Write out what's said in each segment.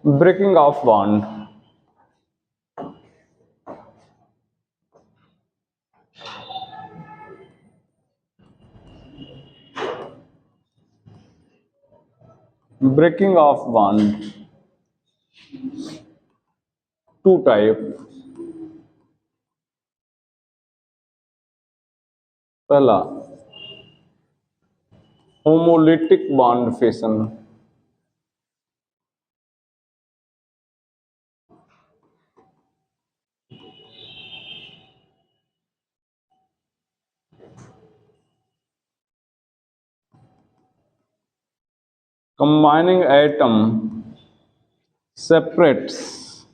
breaking of bond, breaking of bond, two type. पहला homolytic bond fission, combining atom separates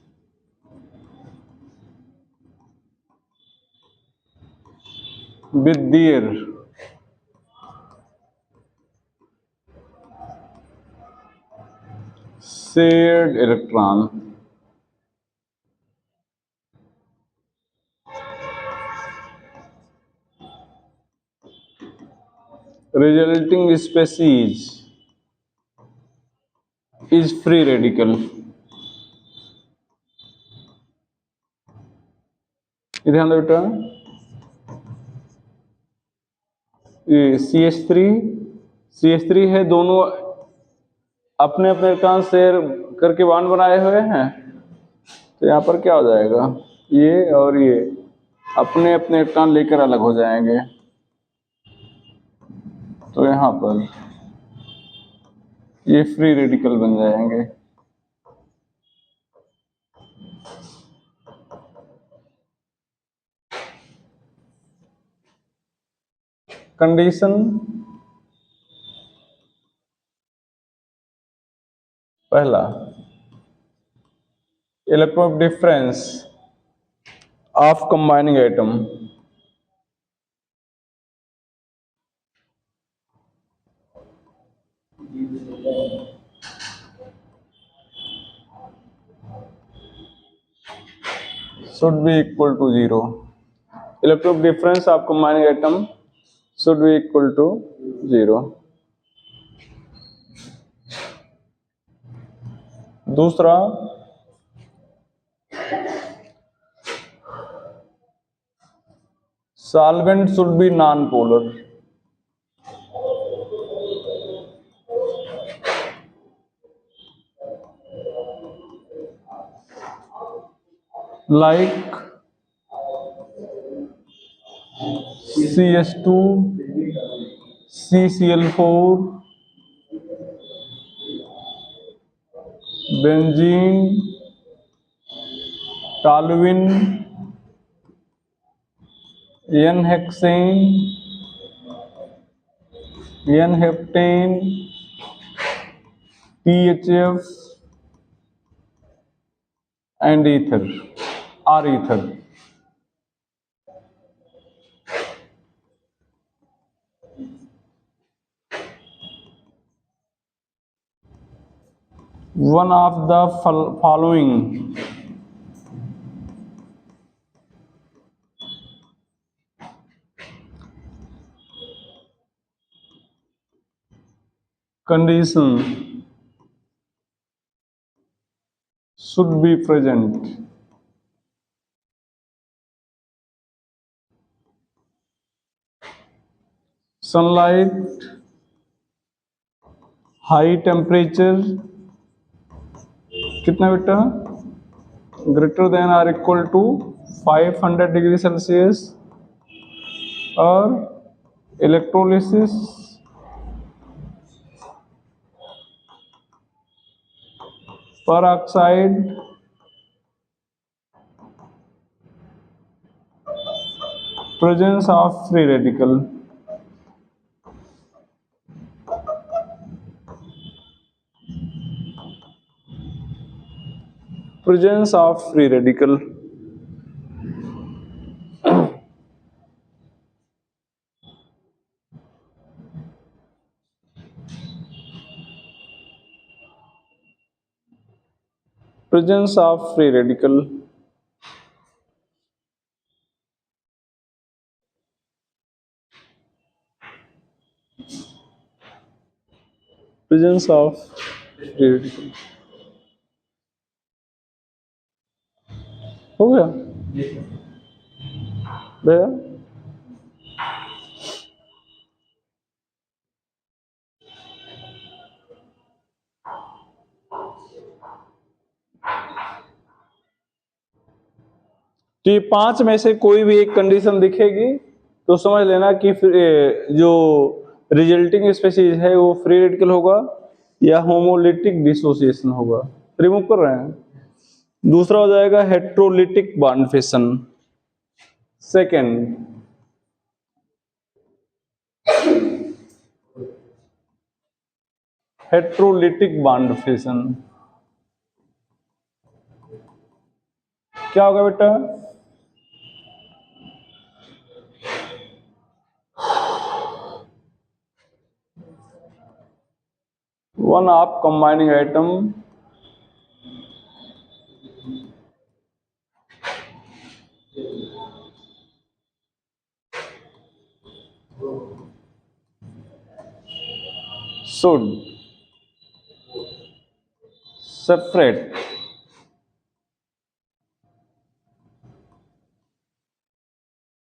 with their shared electron, resulting species is free radical. ये ध्यान दो बेटा, ये CH3 है, दोनों अपने अपने इलेक्ट्रॉन शेयर करके बॉन्ड बनाए हुए हैं। तो यहाँ पर क्या हो जाएगा, ये और ये अपने अपने इलेक्ट्रॉन लेकर अलग हो जाएंगे। तो यहाँ पर ये फ्री रेडिकल बन जाएंगे। कंडीशन पहला, electron difference of combining atom should be equal to 0. Electron difference of combining atom should be equal to 0. दूसरा, solvent should be non-polar. Like CH2, CCl4, benzene, toluene, N-hexane, N-heptane, THF and ether or ether. One of the following condition should be present. Sunlight, high temperature, कितना बेटा, greater than or equal to 500 degree Celsius, और electrolysis peroxide, presence of free radical. Presence of free radical. Presence of free radical. Presence of free radical. हो गया भैया? तो ये 5 में से कोई भी एक कंडीशन दिखेगी तो समझ लेना कि जो रिजल्टिंग स्पीशीज है वो फ्री रेडिकल होगा या होमोलिटिक डिसोसिएशन होगा। रिमूव कर रहे हैं। दूसरा हो जाएगा heterolytic bond fission. Second heterolytic bond fission. क्या होगा बेटा? one of combining atom should separate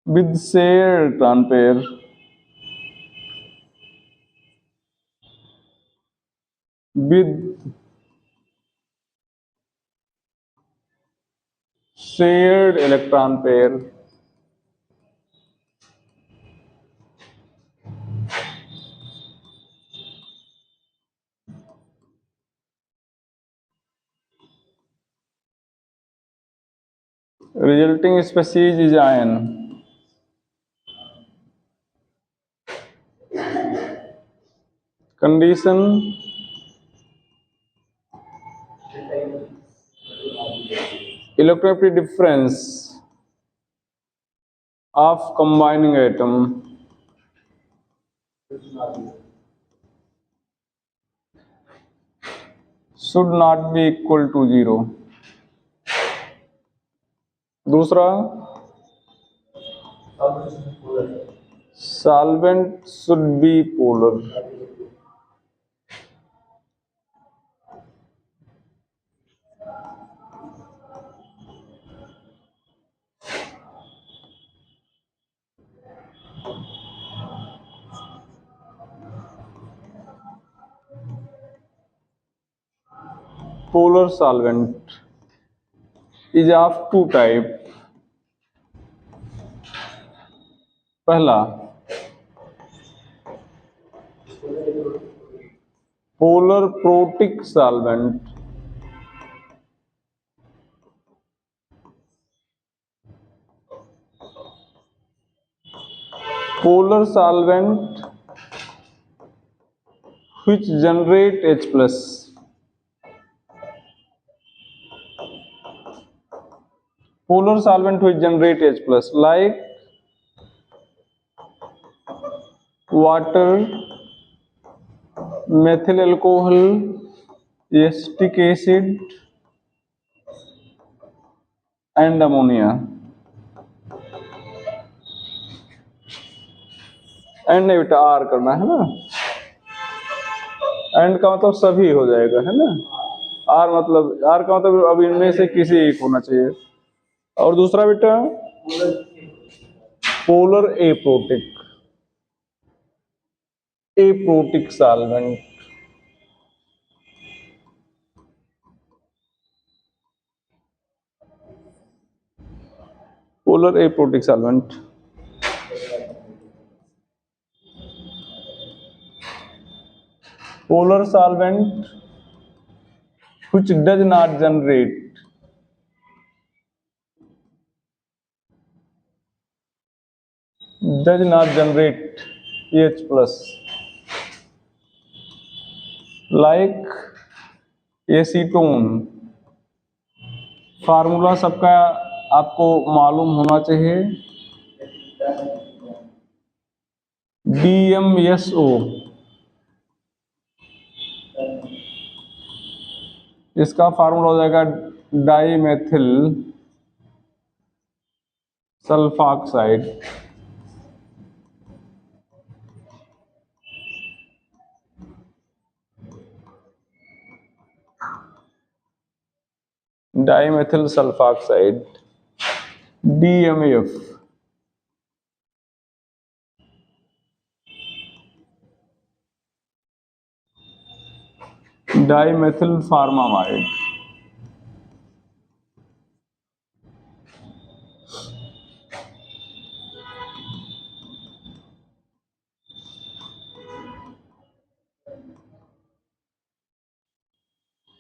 with shared electron pair with shared electron pair resulting species is ion. Condition electronegativity difference of combining atom should not be equal to 0. दूसरा solvent should be polar. Polar solvent is of two type. पहला polar protic solvent, polar solvent which generate H plus. Polar solvent which generate H plus like water, methyl alcohol, acetic acid and ammonia. And नहीं बेटा are करना है ना। And का मतलब सभी हो जाएगा है ना। आर का मतलब अब इनमें से किसी एक होना चाहिए। और दूसरा बेटा polar aprotic solvent. Polar aprotic solvent polar solvent which does not generate H plus like acetone. Formula सबका आपको मालूम होना चाहिए। DMSO इसका फार्मूला हो जाएगा dimethyl sulfoxide. Dimethyl sulfoxide DMAF, dimethyl formamide,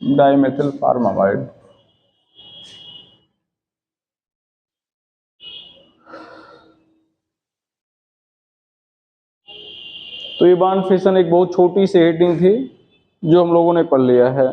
dimethyl formamide. तो ये बॉन्ड फिशन एक बहुत छोटी सी हेडिंग थी जो हम लोगों ने पढ़ लिया है।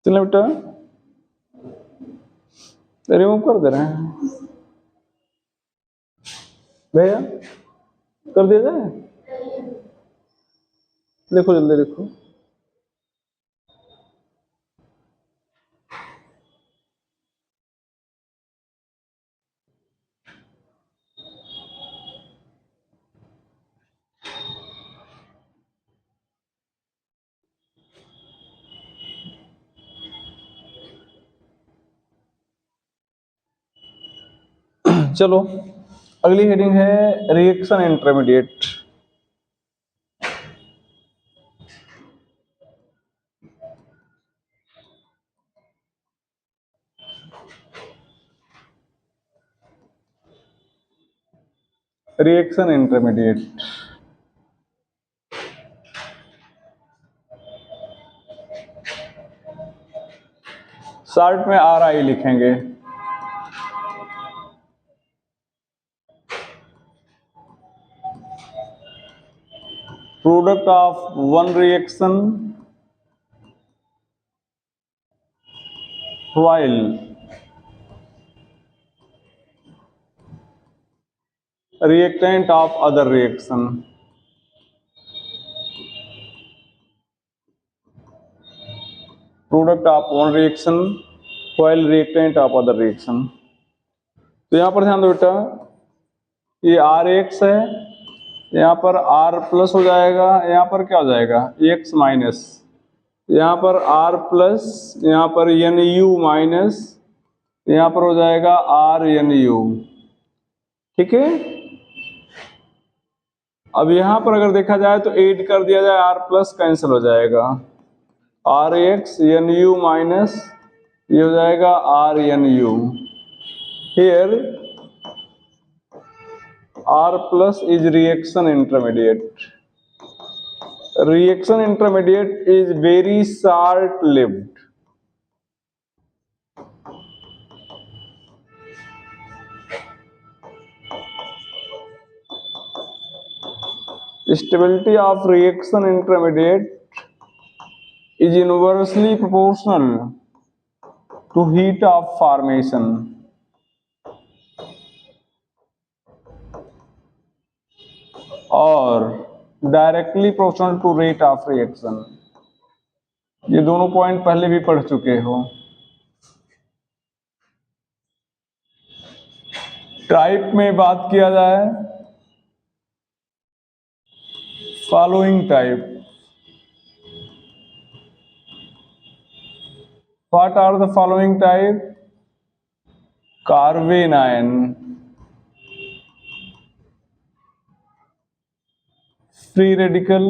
चलो बेटा, रिमूव कर दे रहे हैं भैया, कर दिया जाए। देखो जल्दी देखो। चलो अगली हेडिंग है reaction intermediate. Reaction intermediate, short में RI लिखेंगे। Product of one reaction while reactant of other reaction। Product of one reaction while reactant of other reaction। तो यहां पर ध्यान दो बेटा, ये RX है, यहाँ पर R प्लस हो जाएगा, यहाँ पर क्या हो जाएगा X माइनस, यहाँ पर R प्लस, यहाँ पर NU माइनस, यहाँ पर हो जाएगा RNU। ठीक है। अब यहाँ पर अगर देखा जाए तो ऐड कर दिया जाए, R प्लस कैंसिल हो जाएगा, RX NU माइनस, ये हो जाएगा RNU। Here R plus is reaction intermediate। Reaction intermediate is very short-lived। Stability of reaction intermediate is inversely proportional to heat of formation। और directly proportional to rate of reaction. ये दोनों point पहले भी पढ़ चुके हो। टाइप में बात किया जाए, following type. What are the following type? Carbanion, free radical,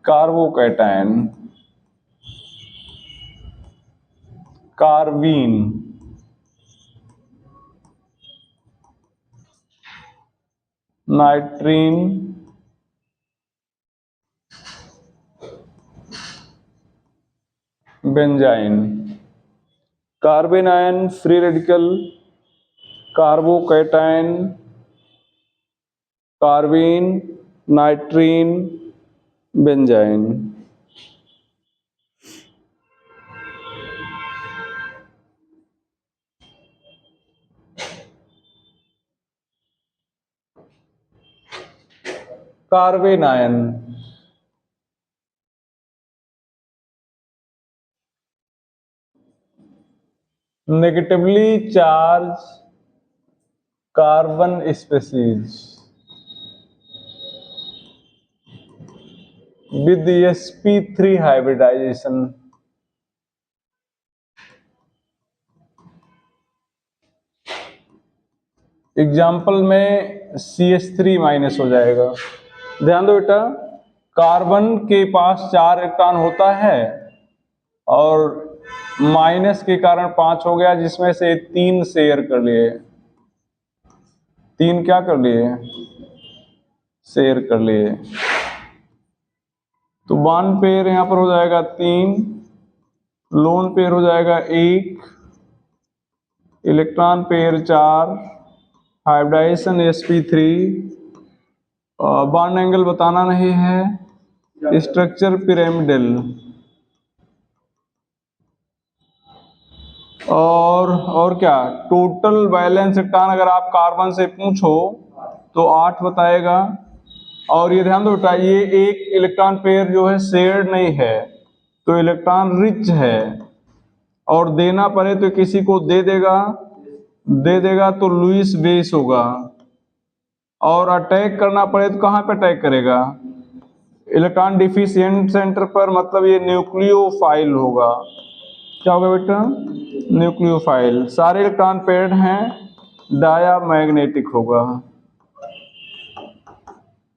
carbocation, carbene, nitrene, benzyne. Carbanion, free radical, carbocation, carbene, nitrene, benzyne. Carbon ion. Negatively charge carbon species with sp3 hybridization। Example में CH3 minus हो जाएगा। ध्यान दो बेटा, carbon के पास 4 electron होता है और माइनस के कारण 5 हो गया, जिसमें से 3 शेयर कर लिए। 3 क्या कर लिए? शेयर कर लिए। तो बॉन्ड पेयर यहां पर हो जाएगा 3, लोन पेयर हो जाएगा 1, electron pair 4, hybridization sp3, bond angle बताना नहीं है, स्ट्रक्चर पिरामिडल। और क्या, टोटल बैलेंस इलेक्ट्रॉन अगर आप कार्बन से पूछो तो 8 बताएगा। और ये ध्यान दो बेटा, ये एक इलेक्ट्रॉन पेयर जो है शेयर्ड नहीं है, तो इलेक्ट्रॉन रिच है, और देना पड़े तो किसी को दे देगा तो लुईस बेस होगा, और अटैक करना पड़े तो कहाँ पे अटैक करेगा? इलेक्ट्रॉन डिफिशिएंट सेंटर पर, मतलब ये न्यूक्लियोफाइल होगा। क्या होगा बेटा? न्यूक्लियोफाइल। सारे इलेक्ट्रॉन पेयर्ड हैं, डायामैग्नेटिक होगा।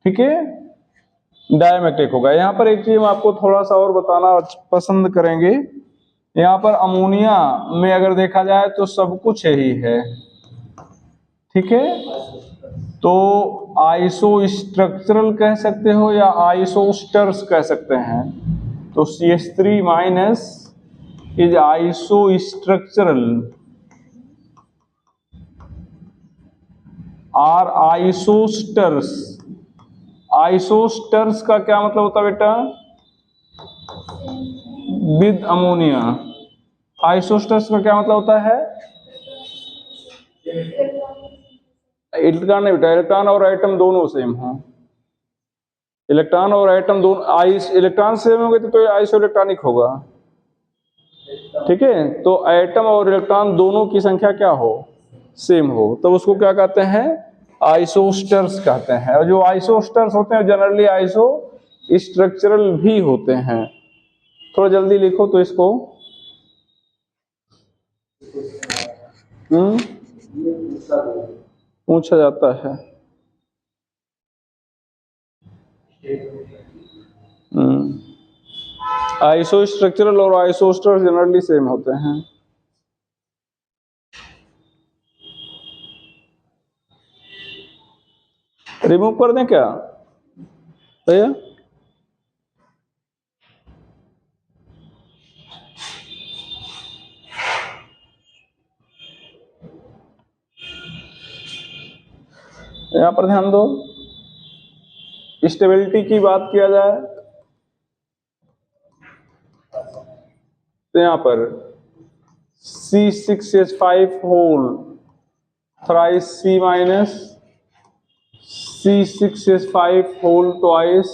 ठीक है, डायमैग्नेटिक होगा। यहाँ पर एक चीज हम आपको थोड़ा सा और बताना पसंद करेंगे। यहाँ पर अमोनिया में अगर देखा जाए तो सब कुछ यही है। ठीक है, तो आइसो स्ट्रक्चरल कह सकते हो या आइसोस्टर्स कह सकते हैं। तो CH3 minus is iso structural और आइसोस्टर्स। आइसोस्टर्स का क्या मतलब होता है बेटा? With ammonia. आइसोस्टर्स का क्या मतलब होता है? इलेक्ट्रॉन नहीं बेटा, इलेक्ट्रॉन और एटम दोनों सेम हो। इलेक्ट्रॉन और एटम दोनों, इलेक्ट्रॉन सेम होंगे तो आइसो इलेक्ट्रॉनिक होगा। ठीक है, तो एटम और इलेक्ट्रॉन दोनों की संख्या क्या हो? सेम हो, तो उसको क्या कहते हैं? आइसोस्टर्स कहते हैं। और जो आइसोस्टर्स होते हैं जनरली आइसो स्ट्रक्चरल भी होते हैं। थोड़ा जल्दी लिखो तो इसको। पूछा जाता है। आइसो स्ट्रक्चरल और आइसोस्टर्स जनरली सेम होते हैं। रिमूव कर दें क्या भैया? यहां पर ध्यान दो, स्टेबिलिटी की बात किया जाए तो यहां पर C6H5 whole thrice C minus, C6H5 whole twice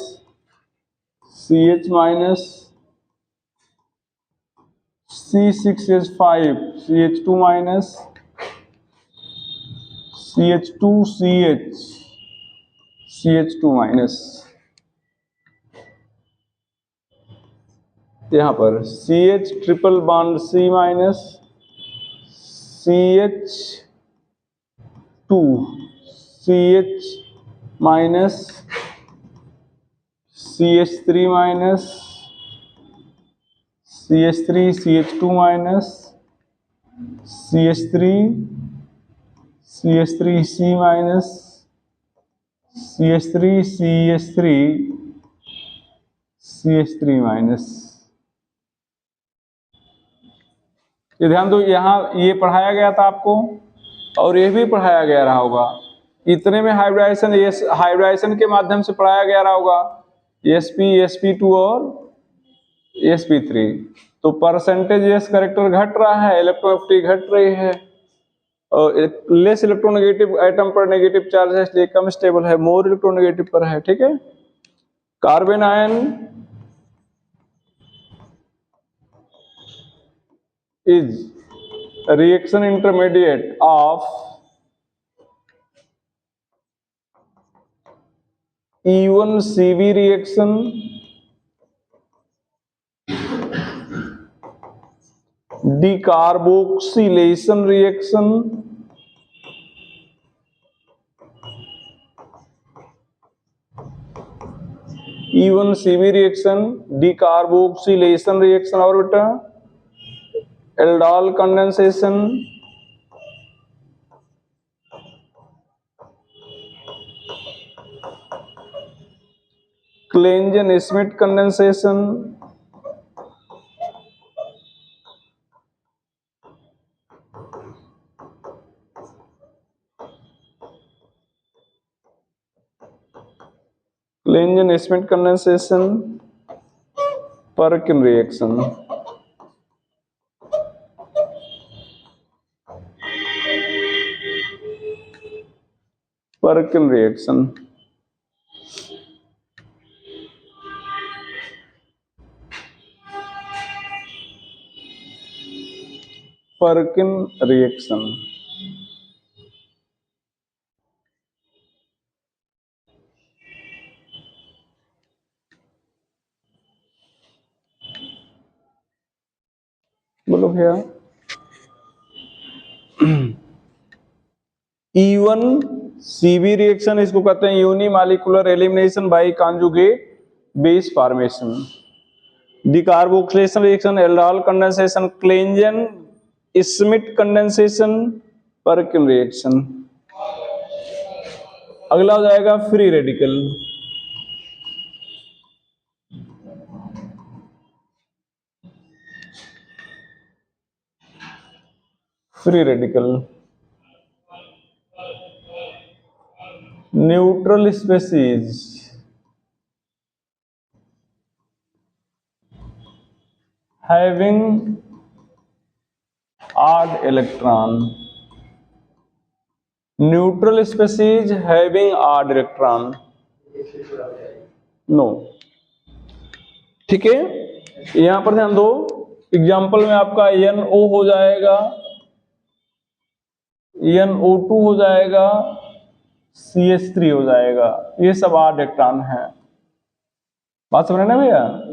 CH minus, C6H5 CH2 minus, CH2CH CH2 minus. यहाँ पर CH triple bond C minus, CH2 CH minus, CH3 minus, CH3 CH2 minus, CH3 CH3 C minus, CH3 CH3 CH3 minus. ये ध्यान दो, यहाँ ये पढ़ाया गया था आपको और ये भी पढ़ाया गया रहा होगा। इतने में हाइब्रिडाइजेशन, ये हाइब्रिडाइजेशन के माध्यम से पढ़ाया गया रहा होगा, sp sp2 और sp3। तो परसेंटेज एस करेक्टर घट रहा है, इलेक्ट्रोनेगेटिविटी घट रही है। लेस इलेक्ट्रोनेगेटिव एटम पर नेगेटिव चार्ज है इसलिए कम स्टेबल है, मोर इलेक्ट्रोनेगेटिव पर है। ठीक है, carbon ion is reaction intermediate of E1CV reaction decarboxylation reaction E1CV reaction decarboxylation reaction और बेटा aldol condensation Claisen Schmidt condensation Claisen Schmidt condensation Perkin reaction. Perkin reaction Perkin reaction बोलो भैया। E1CV reaction इसको कहते हैं unimolecular elimination by conjugate base formation. Decarboxylation reaction aldol condensation Claisen Schmidt condensation Perkin reaction. अगला हो जाएगा free radical. Free radical neutral species having odd electron, neutral species having odd electron, no। ठीक है, यहां पर ध्यान दो, एग्जाम्पल में आपका NO हो जाएगा, NO2 हो जाएगा, CH3 हो जाएगा, ये सब odd electron है। बात समझ रहे ना भैया।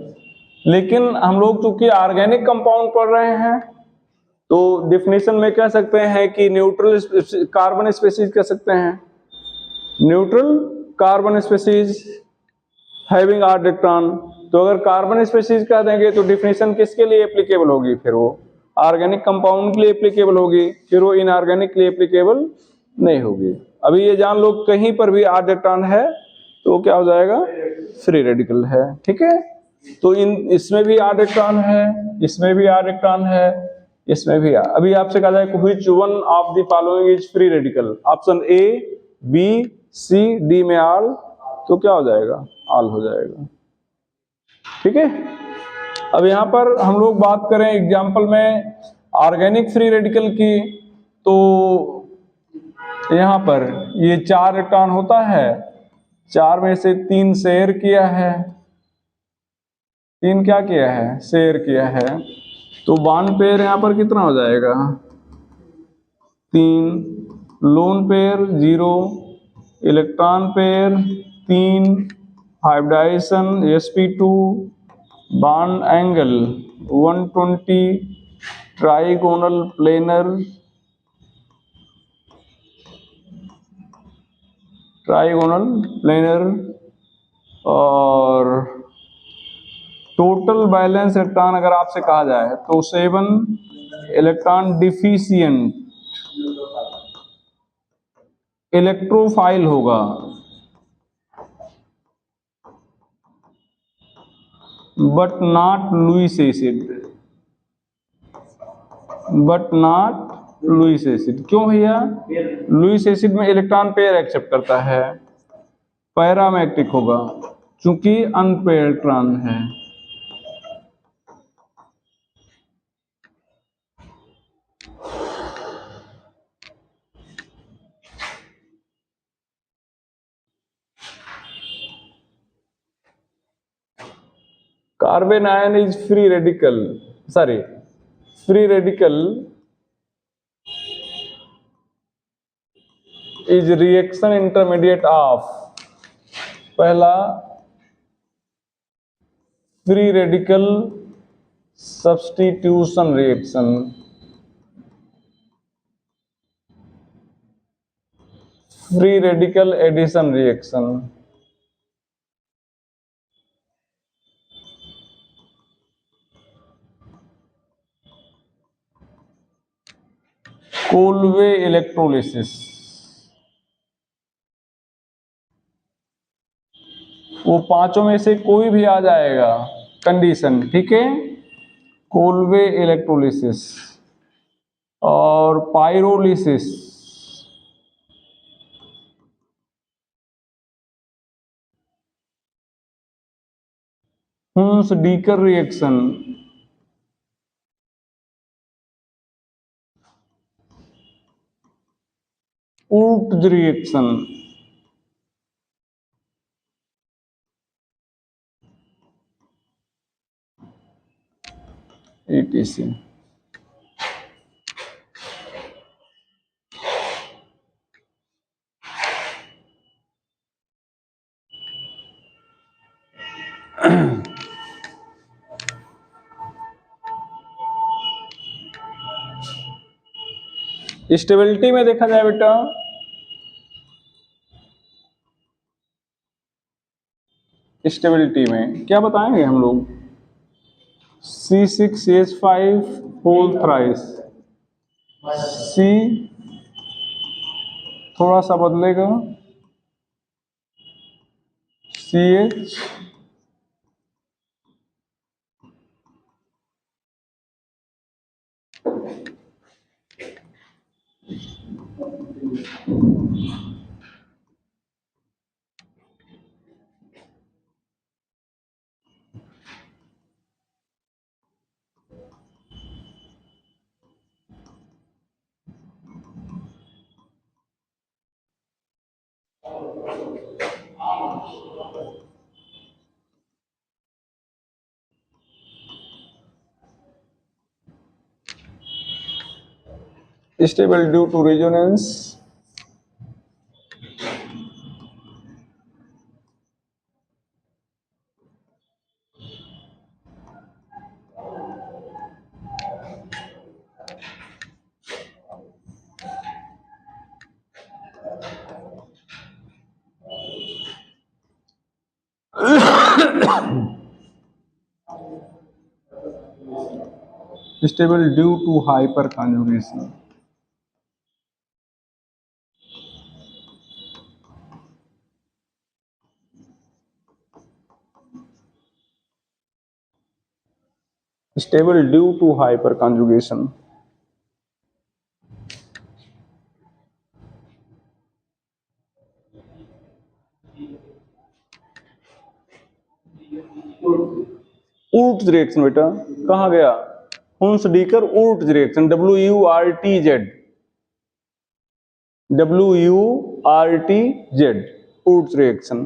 लेकिन हम लोग चूंकि ऑर्गेनिक कंपाउंड पढ़ रहे हैं तो डिफिनेशन में कह सकते हैं कि न्यूट्रल कार्बन स्पेसीज कह सकते हैं, neutral carbon species having odd electron. तो अगर कार्बन स्पेसीज कह देंगे तो डिफिनेशन किसके लिए एप्लीकेबल होगी, फिर वो ऑर्गेनिक कंपाउंड के लिए एप्लीकेबल होगी, फिर वो इनऑर्गेनिक के लिए एप्लीकेबल नहीं होगी। अभी ये जान लो कहीं पर भी ऑड इलेक्ट्रॉन है तो क्या हो जाएगा, फ्री रेडिकल है। ठीक है, तो इसमें भी ऑड इलेक्ट्रॉन है, इसमें भी ऑड इलेक्ट्रॉन है, इसमें भी। अभी आपसे कहा जाए which one of the following is free radical, option A B C D में ऑल, तो क्या हो जाएगा, ऑल हो जाएगा। ठीक है, अब यहां पर हम लोग बात करें एग्जाम्पल में ऑर्गेनिक फ्री रेडिकल की, तो यहां पर ये 4 इलेक्ट्रॉन होता है, 4 में से 3 शेयर किया है, 3 क्या किया है, शेयर किया है, तो बॉन्ड पेयर यहां पर कितना हो जाएगा, 3, lone pair 0, electron pair 3, hybridisation sp2, bond angle 120, trigonal planar, और टोटल बैलेंस इलेक्ट्रॉन अगर आपसे कहा जाए तो 7 इलेक्ट्रॉन डिफिशिएंट इलेक्ट्रोफाइल होगा, बट नॉट लुईस एसिड, क्यों भैया, लुईस एसिड में इलेक्ट्रॉन पेयर एक्सेप्ट करता है, पैरामैग्नेटिक होगा चूंकि अनपेयर इलेक्ट्रॉन है। Carbon ion is free radical. Sorry, free radical is reaction intermediate of, पहला free radical substitution reaction, free radical addition reaction, Kolbe electrolysis, वो पांचों में से कोई भी आ जाएगा कंडीशन, ठीक है। कोल्वे इलेक्ट्रोलिसिस और pyrolysis, Hunsdiecker reaction, Wurtz reaction, etc. Stability में देखा जाए बेटा, स्टेबिलिटी में क्या बताएंगे हम लोग, C6H5 होल थ्राइस, C थोड़ा सा बदलेगा, CH stable due to resonance, stable due to hyperconjugation, stable due to hyperconjugation, Wurtz reaction बेटा कहाँ गया, Hunsdiecker Wurtz reaction, WURTZ, WURTZ Wurtz reaction.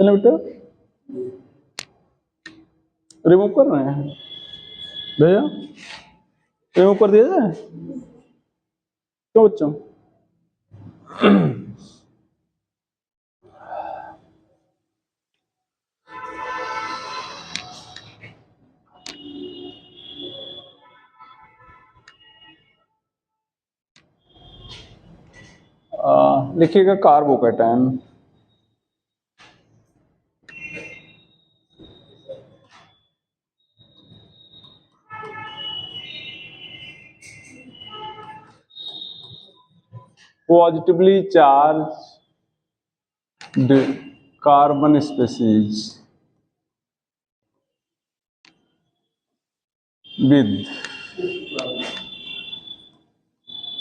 चलो बेटा रिमूव कर रहे हैं भैया, रिमूव कर दिया जाए क्यों बच्चों? लिखिएगा carbocation, positively charge carbon species, with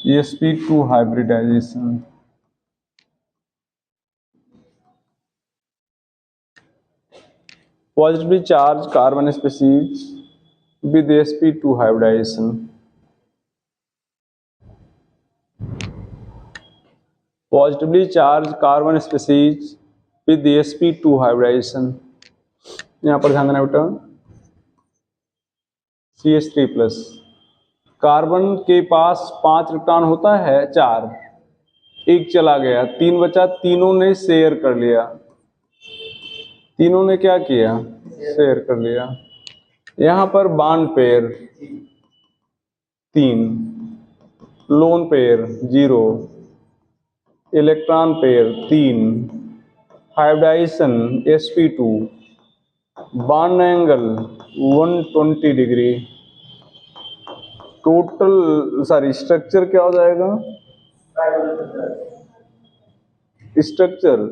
sp2 hybridization. Positively charged carbon species with sp2 hybridization. Positively charged carbon species with sp2 hybridization. यहाँ पर ध्यान देना बेटा, CH3+। कार्बन के पास 5 इलेक्ट्रॉन होता है, 4, एक चला गया, 3 बचा, तीनों ने शेयर कर लिया। तीनों ने क्या किया? शेयर कर लिया। यहां पर bond pair 3, lone pair 0, electron pair 3, hybridisation sp2, bond angle 120 degree. Total structure क्या हो जाएगा? Structure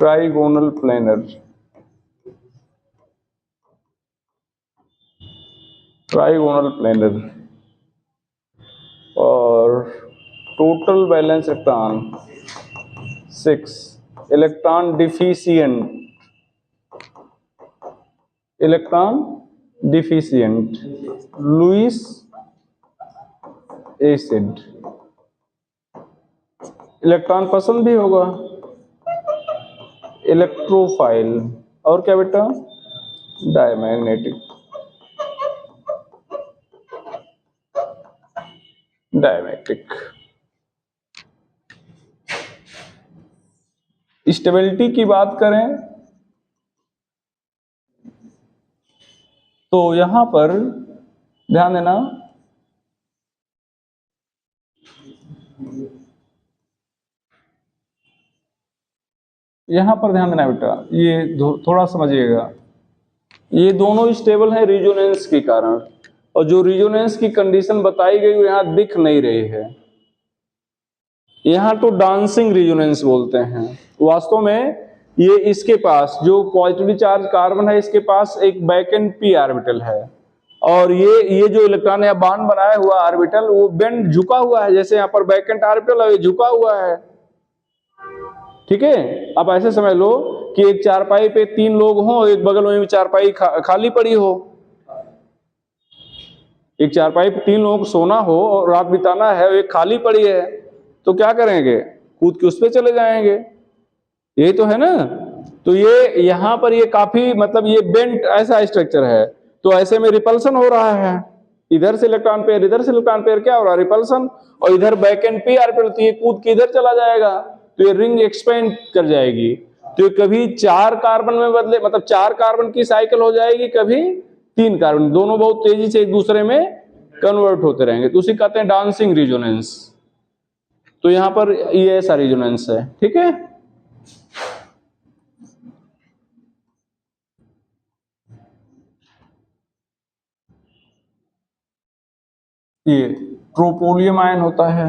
trigonal planar. Trigonal planar. और total valence electron 6, electron deficient, electron deficient, Lewis acid. Electron पसंद भी होगा, इलेक्ट्रोफाइल। और क्या बेटा? डायमैग्नेटिक। डायमैग्नेटिक। स्टेबिलिटी की बात करें तो यहां पर ध्यान देना, यहां पर ध्यान देना बेटा, ये थोड़ा समझिएगा। ये दोनों स्टेबल है रिजोनेंस के कारण, और जो रिजोनेंस की कंडीशन बताई गई वो यहां दिख नहीं रही है। यहां तो डांसिंग रिजोनेंस बोलते हैं। वास्तव में ये इसके पास जो पॉजिटिवली चार्ज कार्बन है, इसके पास एक बैक एंड पी ऑर्बिटल है, और ये जो इलेक्ट्रॉन है बॉन्ड बनाया हुआ ऑर्बिटल वो बेंड झुका हुआ है, जैसे यहाँ पर बैक एंड ऑर्बिटल है, झुका हुआ है। ठीक है, आप ऐसे समझ लो कि एक चारपाई पे 3 लोग हों, एक बगल में भी चारपाई खाली पड़ी हो। एक चारपाई पे 3 लोग सोना हो और रात बिताना है, एक खाली पड़ी है, तो क्या करेंगे? कूद के उस पे चले जाएंगे। यही तो है ना। तो ये यहां पर ये काफी मतलब ये बेंट ऐसा स्ट्रक्चर है, तो ऐसे में रिपल्सन हो रहा है। इधर से इलेक्ट्रॉन पेयर, इधर से इलेक्ट्रॉन पेयर, क्या हो रहा है? रिपल्सन। और इधर बैक एंड पी ऑर्बिटल, तो ये कूद के इधर चला जाएगा, तो ये रिंग एक्सपेंड कर जाएगी। तो ये कभी 4 कार्बन में बदले, मतलब 4 कार्बन की साइकिल हो जाएगी, कभी 3 कार्बन, दोनों बहुत तेजी से एक दूसरे में कन्वर्ट होते रहेंगे, तो उसी कहते हैं डांसिंग रिजोनेंस। तो यहां पर ये ऐसा रिजोनेंस है। ठीक है, ये ट्रोपोलियम आयन होता है।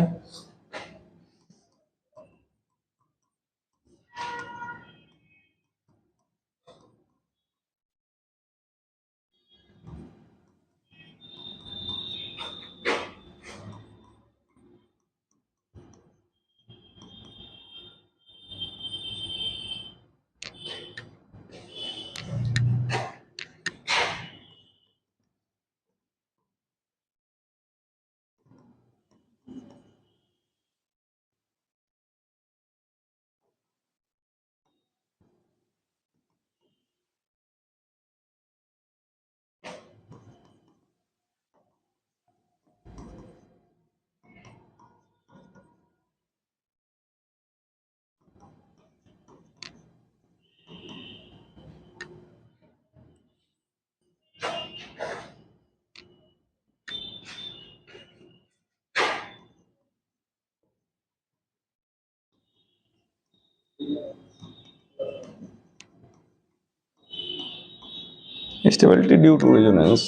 स्टेबिलिटी ड्यू टू रेजोनेंस,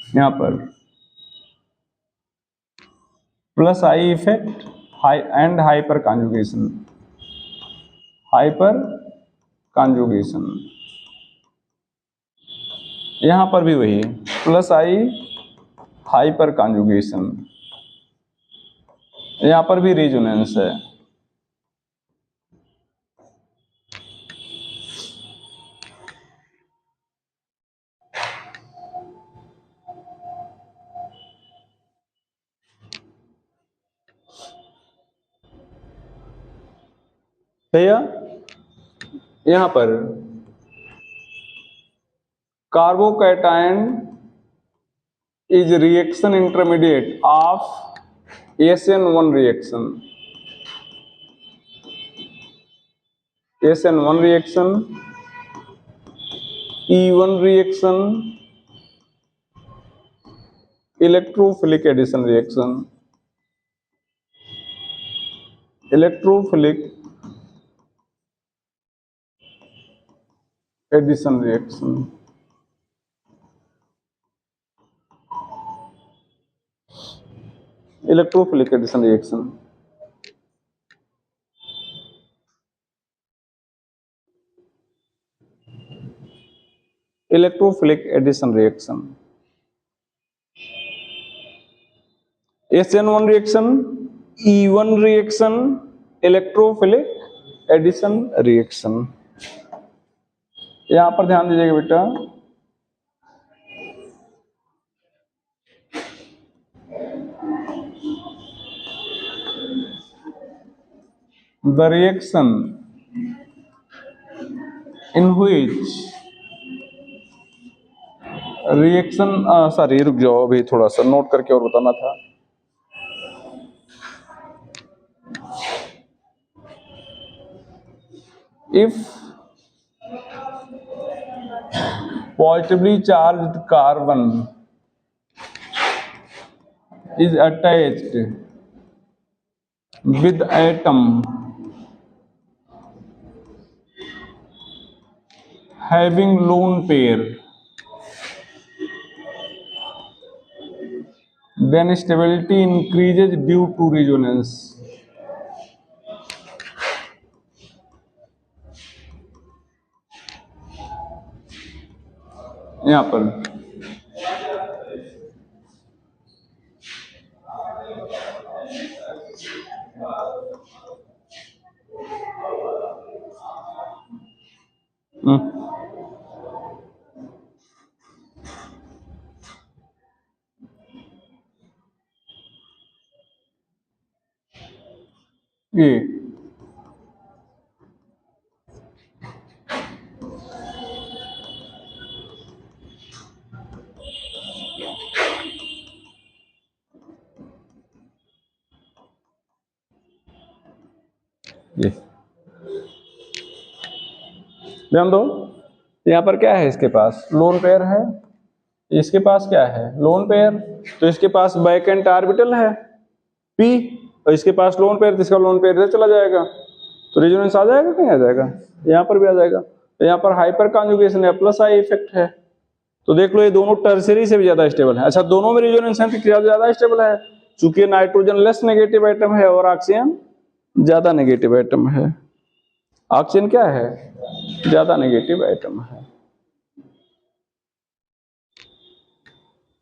यहां पर plus I effect, high and hyper conjugation. Hyper conjugation. यहां पर भी वही प्लस आई हाइपर कॉन्जुगेशन, यहां पर भी रेजोनेंस है। भैया यहां पर carbocation is reaction intermediate of SN1 reaction. SN1 reaction, E1 reaction, electrophilic addition reaction. Electrophilic addition reaction. Electrophilic addition reaction. Electrophilic addition reaction. SN1 reaction, E1 reaction, electrophilic addition reaction. यहां पर ध्यान दीजिएगा बेटा, the reaction in which reaction sorry रुक जाओ, अभी थोड़ा सा नोट करके और बताना था। If positively charged carbon is attached with atom having lone pair, then stability increases due to resonance. यहां पर ये ध्यान दो, यहां पर क्या है, इसके पास लोन पेयर है, इसके पास क्या है लोन पेयर, तो इसके पास बैक एंड ऑर्बिटल है p, और इसके पास लोन पेयर, तो इसका लोन पेयर इधर चला जाएगा, तो रेजोनेंस आ जाएगा, कहीं आ जाएगा, यहां पर भी आ जाएगा। तो यहां पर हाइपर कॉन्जुगेशन है, प्लस आई इफेक्ट है, तो देख लो ये दोनों टर्सरी से भी ज्यादा स्टेबल है। अच्छा दोनों में रेजोनेंस है तो ज्यादा स्टेबल है, चूंकि नाइट्रोजन लेस नेगेटिव आइटम है और ऑक्सीजन ज्यादा नेगेटिव आइटम है। ऑक्सीजन क्या है, ज्यादा नेगेटिव आइटम है।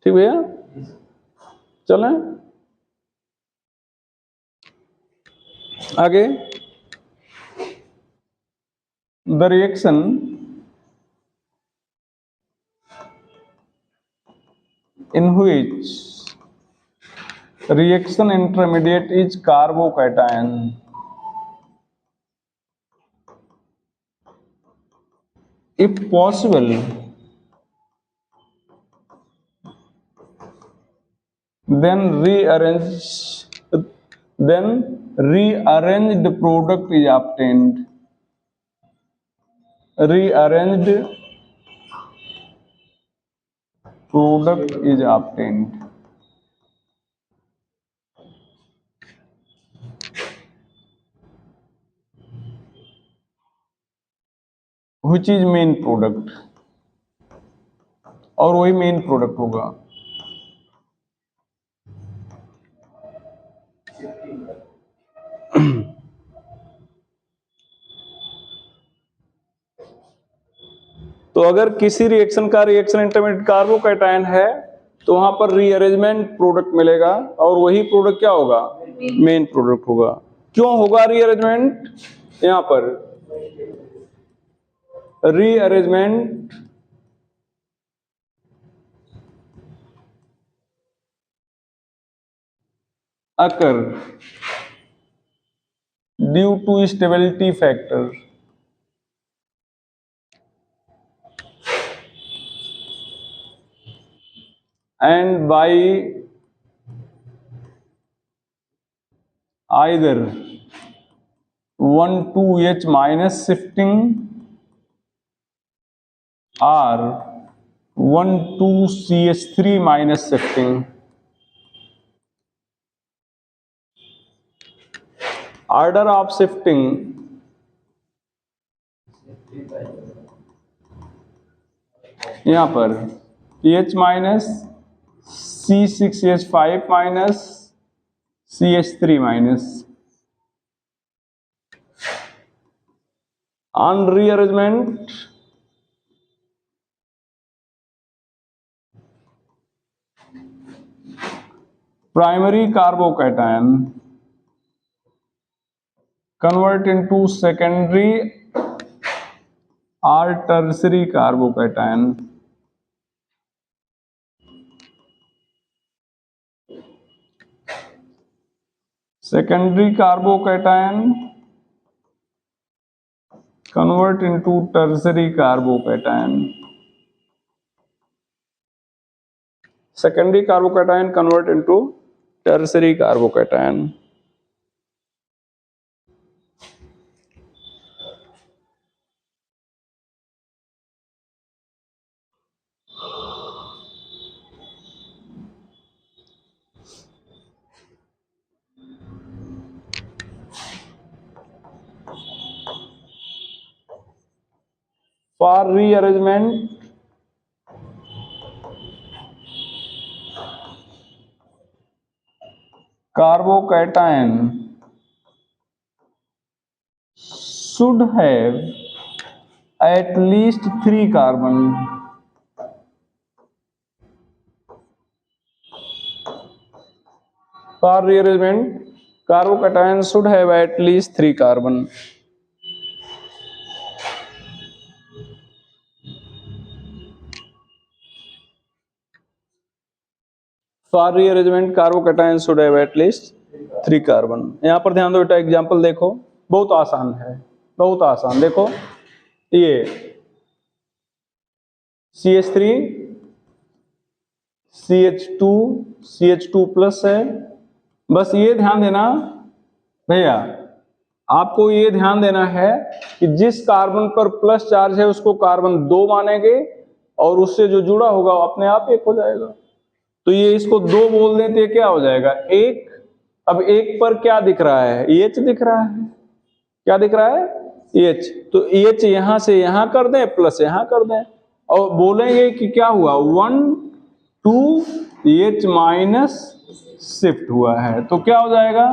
ठीक भैया, चलें आगे। The reaction in which reaction intermediate is carbocation, if possible then rearranged product is obtained, rearranged product is obtained। which is main product, और वही मेन प्रोडक्ट होगा। तो अगर किसी रिएक्शन का रिएक्शन इंटरमीडिएट कार्बोकैटायन है तो वहां पर रीअरेंजमेंट प्रोडक्ट मिलेगा और वही प्रोडक्ट क्या होगा, मेन प्रोडक्ट होगा। क्यों होगा रीअरेंजमेंट? यहां पर rearrangement occur due to stability factor and by either 1,2H minus shifting or 1,2CH3 minus shifting. Order of shifting यहाँ पर H minus C6H5 minus CH3 minus. On rearrangement primary carbocation convert into secondary or tertiary carbocation. Secondary carbocation convert into tertiary carbocation. Secondary carbocation convert into tertiary carbocation. For rearrangement carbocation should have at least 3 carbon. For rearrangement carbocation should have at least 3 carbon. For rearrangement carbocation should have at least 3 carbon. यहाँ पर ध्यान दो बेटा, example देखो, बहुत आसान है, बहुत आसान। देखो ये CH3 CH2 CH2 प्लस है। बस ये ध्यान देना भैया, आपको ये ध्यान देना है कि जिस कार्बन पर प्लस चार्ज है उसको कार्बन 2 मानेंगे और उससे जो जुड़ा होगा अपने आप 1 हो जाएगा। तो ये इसको 2 बोल देते क्या हो जाएगा 1। अब 1 पर क्या दिख रहा है, H दिख रहा है। क्या दिख रहा है, H। तो H यहां से यहां कर दें, प्लस यहां कर दें और बोलेंगे कि क्या हुआ 1 2 H माइनस शिफ्ट हुआ है। तो क्या हो जाएगा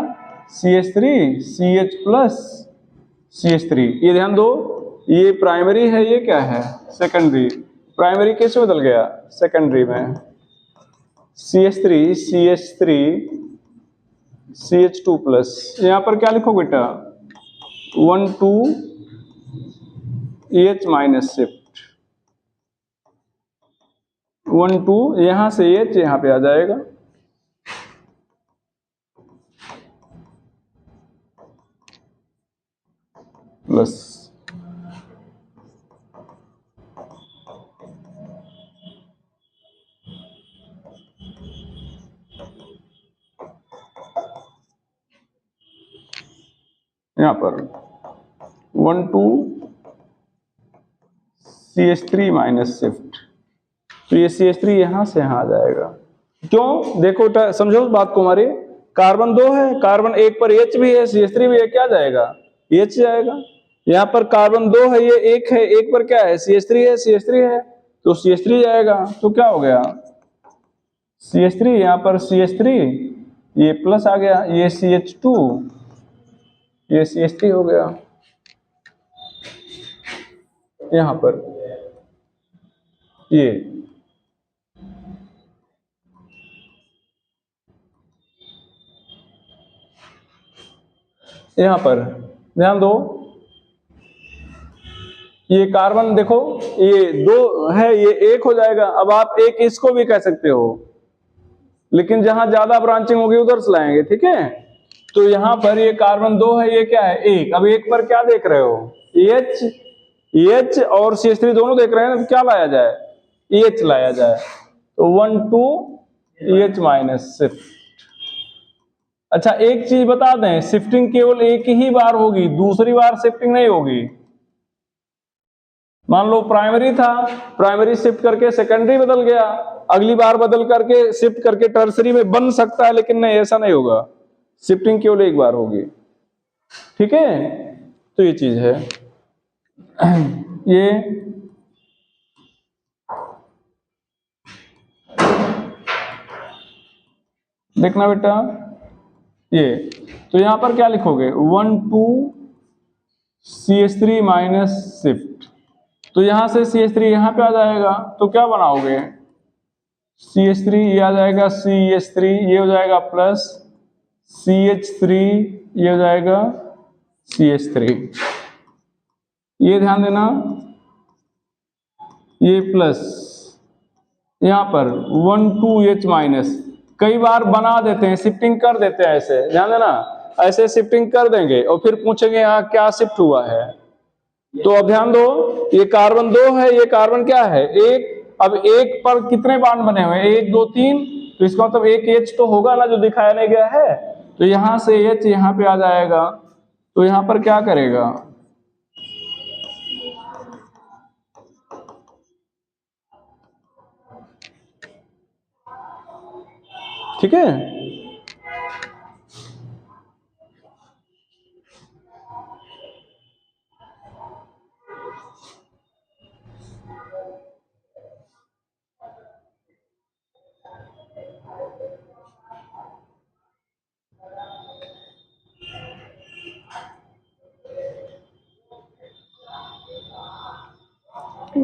CH3 CH प्लस CH3। ये ध्यान दो, ये प्राइमरी है, ये क्या है सेकेंडरी। प्राइमरी कैसे बदल गया सेकेंडरी में, CH3 CH3 CH2 प्लस। यहां पर क्या लिखो बेटा 1 2 H माइनस शिफ्ट 1 2, यहां से H यहां पे आ जाएगा। प्लस यहां पर 1 2 CH3 माइनस शिफ्ट। तो ये CH3 यहां से यहां आ जाएगा। क्यों, देखो समझो उस बात को हमारी, कार्बन 2 है, कार्बन 1 पर H भी है, CH3 भी है, क्या जाएगा H जाएगा। यहां पर कार्बन 2 है, ये 1 है, 1 पर क्या है CH3 है, CH3 है, तो CH3 जाएगा। तो क्या हो गया CH3, यहां पर CH3, ये प्लस आ गया, ये CH2, ये CH3 हो गया यहां पर। ये यहां पर ध्यान दो, ये कार्बन देखो, ये 2 है, ये 1 हो जाएगा। अब आप एक इसको भी कह सकते हो, लेकिन जहां ज्यादा ब्रांचिंग होगी उधर से लाएंगे, ठीक है। तो यहां पर ये कार्बन 2 है, ये क्या है 1। अब 1 पर क्या देख रहे हो, एच और CH3 दोनों देख रहे हैं, तो क्या लाया जाए, एच लाया जाए। तो 1 2 एच माइनस शिफ्ट। अच्छा एक चीज बता दें, शिफ्टिंग केवल एक ही बार होगी, दूसरी बार शिफ्टिंग नहीं होगी। मान लो प्राइमरी था, प्राइमरी शिफ्ट करके सेकेंडरी बदल गया, अगली बार बदल करके शिफ्ट करके टर्सरी में बन सकता है, लेकिन नहीं, ऐसा नहीं होगा। शिफ्टिंग केवल एक बार होगी, ठीक है। तो ये चीज है। ये देखना बेटा, ये तो यहां पर क्या लिखोगे, 1 2 CH3 माइनस शिफ्ट। तो यहां से CH3 यहां पे आ जाएगा, तो क्या बनाओगे, CH3 ये आ जाएगा, CH3 ये हो जाएगा प्लस CH3 ये हो जाएगा CH3। ये ध्यान देना, ये प्लस यहां पर 1 2 H माइनस। कई बार बना देते हैं, शिफ्टिंग कर देते हैं, ऐसे ध्यान देना, ऐसे शिफ्टिंग कर देंगे और फिर पूछेंगे यहाँ क्या शिफ्ट हुआ है। तो अब ध्यान दो, ये कार्बन 2 है, ये कार्बन क्या है 1। अब 1 पर कितने बॉन्ड बने हुए हैं, 1 2 3, तो इसका मतलब एक H तो होगा ना जो दिखाया नहीं गया है। तो यहां से H यहां पे आ जाएगा, तो यहां पर क्या करेगा, ठीक है।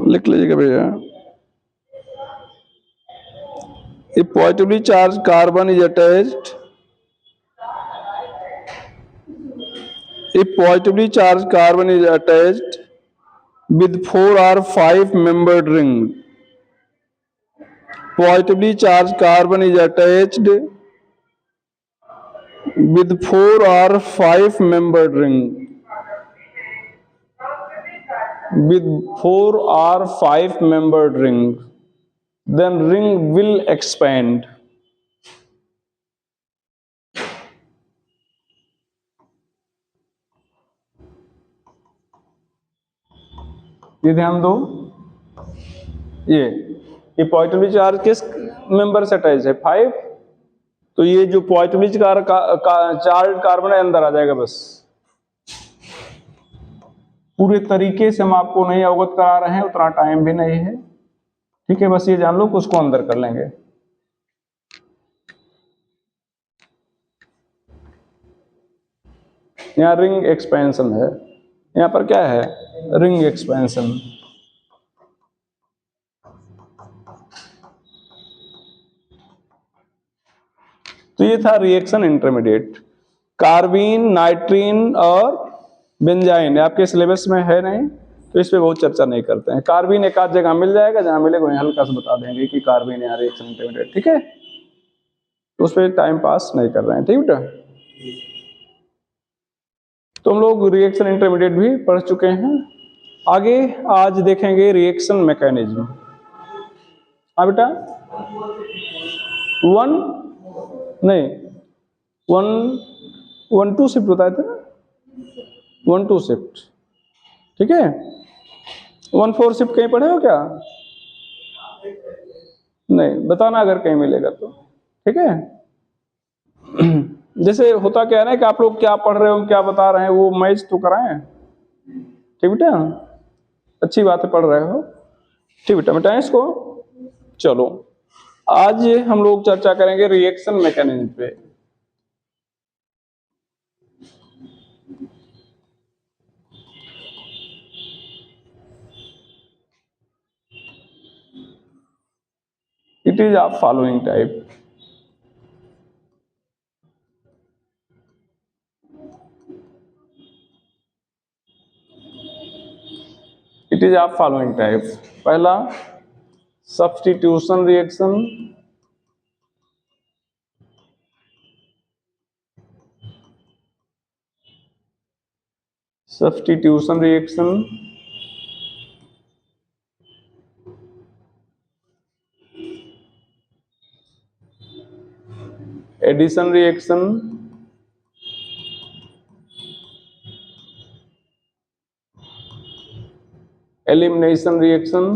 लिख लीजिएगा भैया, if positively charged carbon is attached, if positively charged carbon is attached with 4 or 5 membered ring, positively charged carbon is attached with 4 or 5 membered ring, with 4 or 5 membered ring, then ring will expand. ये ध्यान दो, ये positively charge किस member से attach है 5। तो ये जो पॉजिटिवली चार्ज कार्बन है अंदर आ जाएगा बस। पूरे तरीके से हम आपको नहीं अवगत करा रहे हैं, उतना टाइम भी नहीं है, ठीक है। बस ये जान लो कि उसको अंदर कर लेंगे। यहाँ रिंग एक्सपेंशन है, यहाँ पर क्या है, रिंग एक्सपेंशन। तो ये था रिएक्शन इंटरमीडिएट। कार्बीन, नाइट्रीन और बेंजाइन आपके सिलेबस में है नहीं, तो इस पे बहुत चर्चा नहीं करते हैं। कार्बीन एक आध जगह मिल जाएगा, जहां मिलेगा वहीं हल्का सा बता देंगे कि कार्बीन यहाँ रिएक्शन इंटरमीडिएट, ठीक है। तो उस पर टाइम पास नहीं कर रहे हैं, ठीक बेटा। तो हम लोग रिएक्शन इंटरमीडिएट भी पढ़ चुके हैं। आगे आज देखेंगे रिएक्शन मैकेनिज्म। हाँ बेटा, 1 नहीं 1 1 2 शिफ्ट बताए थे ना, 1 2 शिफ्ट, ठीक है। 1 4 शिफ्ट कहीं पढ़े हो क्या, नहीं, बताना अगर कहीं मिलेगा तो, ठीक है। जैसे होता क्या है ना कि आप लोग क्या पढ़ रहे हो क्या बता रहे हैं वो मैच तो कराएं, ठीक बेटा। अच्छी बात है, पढ़ रहे हो, ठीक बेटा। मिटाएं इसको। चलो आज हम लोग चर्चा करेंगे रिएक्शन मैकेनिज्म पे। It is of following type. It is of following type. पहला substitution reaction, substitution reaction, addition reaction, elimination reaction,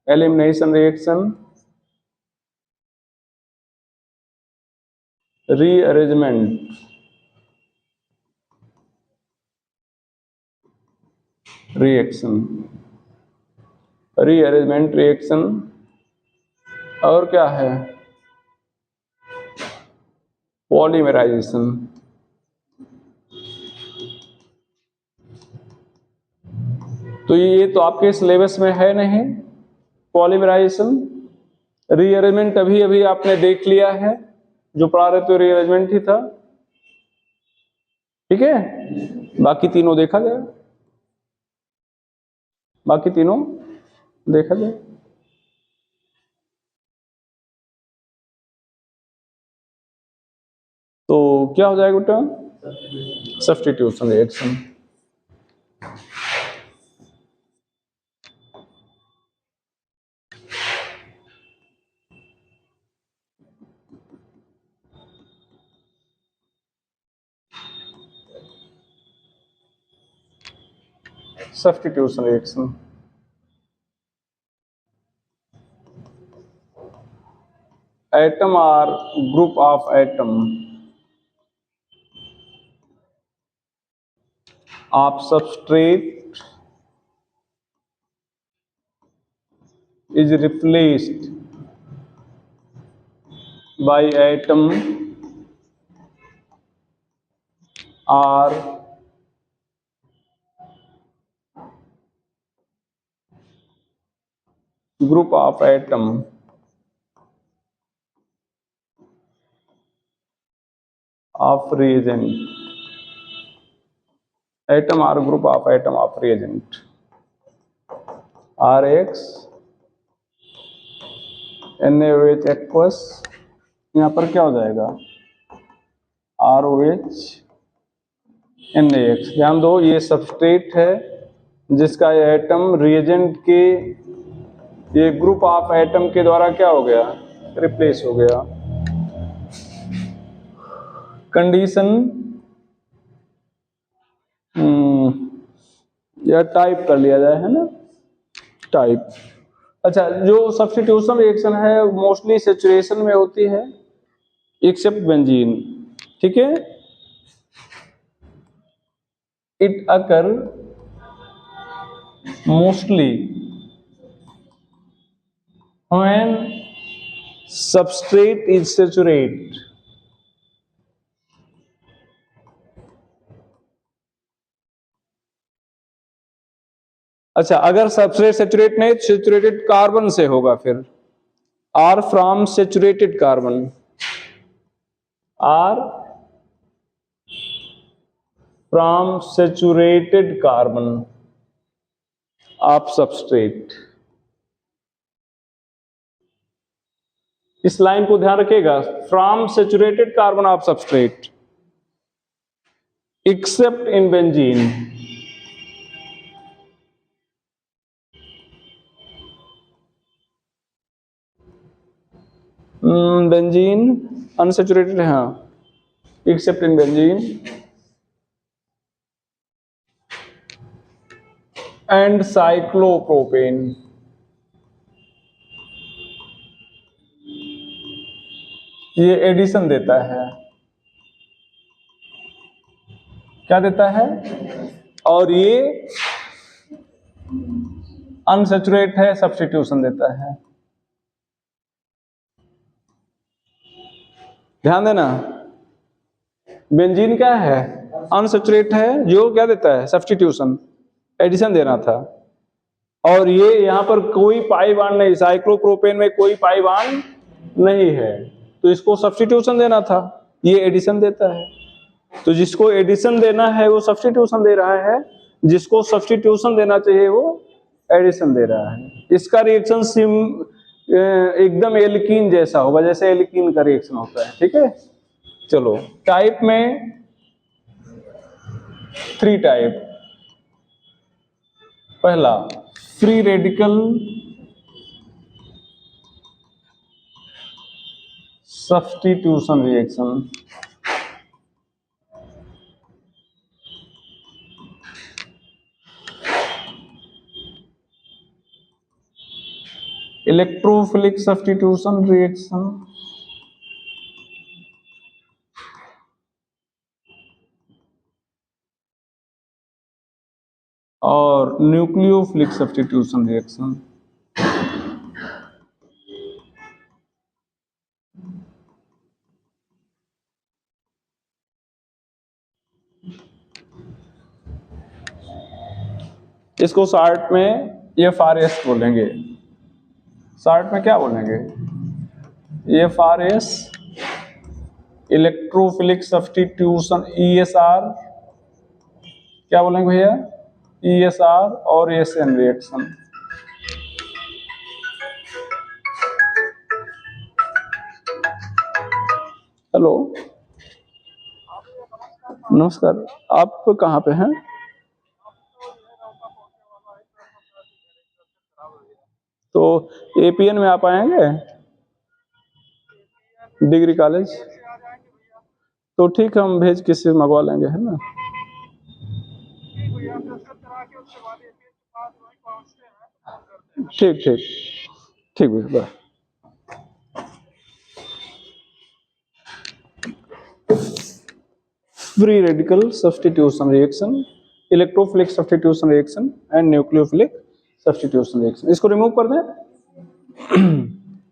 elimination reaction, rearrangement, reaction, rearrangement reaction, और क्या है, पॉलीमराइजेशन। तो ये तो आपके सिलेबस में है नहीं, पॉलीमराइजेशन। रीअरेंजमेंट अभी अभी आपने देख लिया है, जो पढ़ा रहे तो रीअरेंजमेंट ही था, ठीक है। बाकी तीनों देखा जाए, बाकी तीनों देखा जाए। तो क्या हो जाएगा बेटा, substitution reaction. Substitution reaction, atom or group of atom of substrate is replaced by atom or group of atom of reagent, atom or group of atom of reagent, RX NaOH aqueous, यहाँ पर क्या हो जाएगा, ROH NaX। ध्यान दो, ये substrate है जिसका एटम रिएजेंट के, ये ग्रुप ऑफ एटम के द्वारा क्या हो गया, रिप्लेस हो गया। कंडीशन या टाइप कर लिया जाए, है ना, टाइप। अच्छा, जो सब्स्टिट्यूशन रिएक्शन है मोस्टली सैचुरेशन में होती है, एक्सेप्ट बेंजीन, ठीक है। It occur mostly when substrate is saturate, अच्छा अगर सबस्ट्रेट सैचुरेट नहीं तो सैचुरेटेड कार्बन से होगा, फिर R from saturated carbon, R from saturated carbon of substrate. इस लाइन को ध्यान रखिएगा, from saturated carbon of substrate except in benzene. Benzene unsaturated है, हाँ, except in benzene and cyclopropane. ये एडिशन देता है, क्या देता है, और ये अनसैचुरेट है, सब्स्टिट्यूशन देता है। ध्यान देना, बेंजीन क्या है, अनसैचुरेट है, जो क्या देता है, सब्स्टिट्यूशन, एडिशन देना था। और ये यहाँ पर कोई पाई बॉन्ड नहीं, साइक्लोप्रोपेन में कोई पाई बॉन्ड नहीं है, तो इसको सब्स्टिट्यूशन देना था, ये एडिशन देता है। तो जिसको एडिशन देना है वो सब्स्टिट्यूशन दे रहा है, जिसको सब्स्टिट्यूशन देना चाहिए वो एडिशन दे रहा है। इसका रिएक्शन एकदम एल्कीन जैसा होगा, जैसे एल्कीन का रिएक्शन होता है। ठीक है, चलो टाइप में 3 टाइप। पहला free radical substitution reaction, electrophilic substitution reaction, और न्यूक्लियोफिलिक सब्स्टिट्यूशन रिएक्शन। इसको शॉर्ट में FRS बोलेंगे। शॉर्ट में क्या बोलेंगे, FRS, इलेक्ट्रोफिलिक सब्स्टिट्यूशन ESR, क्या बोलेंगे भैया, ESR और SN रिएक्शन। हेलो, नमस्कार, आप कहाँ पे हैं? तो APN में आप आएंगे, डिग्री कॉलेज? तो ठीक है, हम भेज किसी से मंगवा लेंगे, है ना। ठीक ठीक ठीक भैया, free radical substitution reaction, electrophilic substitution reaction and nucleophilic substitution reaction. इसको रिमूव कर दें।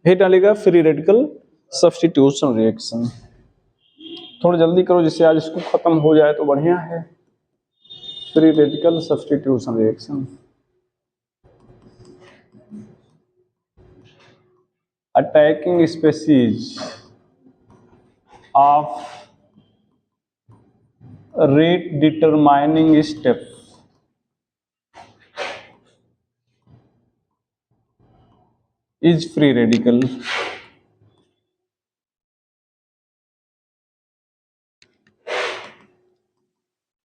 हे डालेगा फ्री रेडिकल सब्स्टिट्यूशन रिएक्शन। थोड़ा जल्दी करो जिससे आज इसको खत्म हो जाए तो बढ़िया है। Free radical substitution reaction, attacking species of rate determining step is free radical.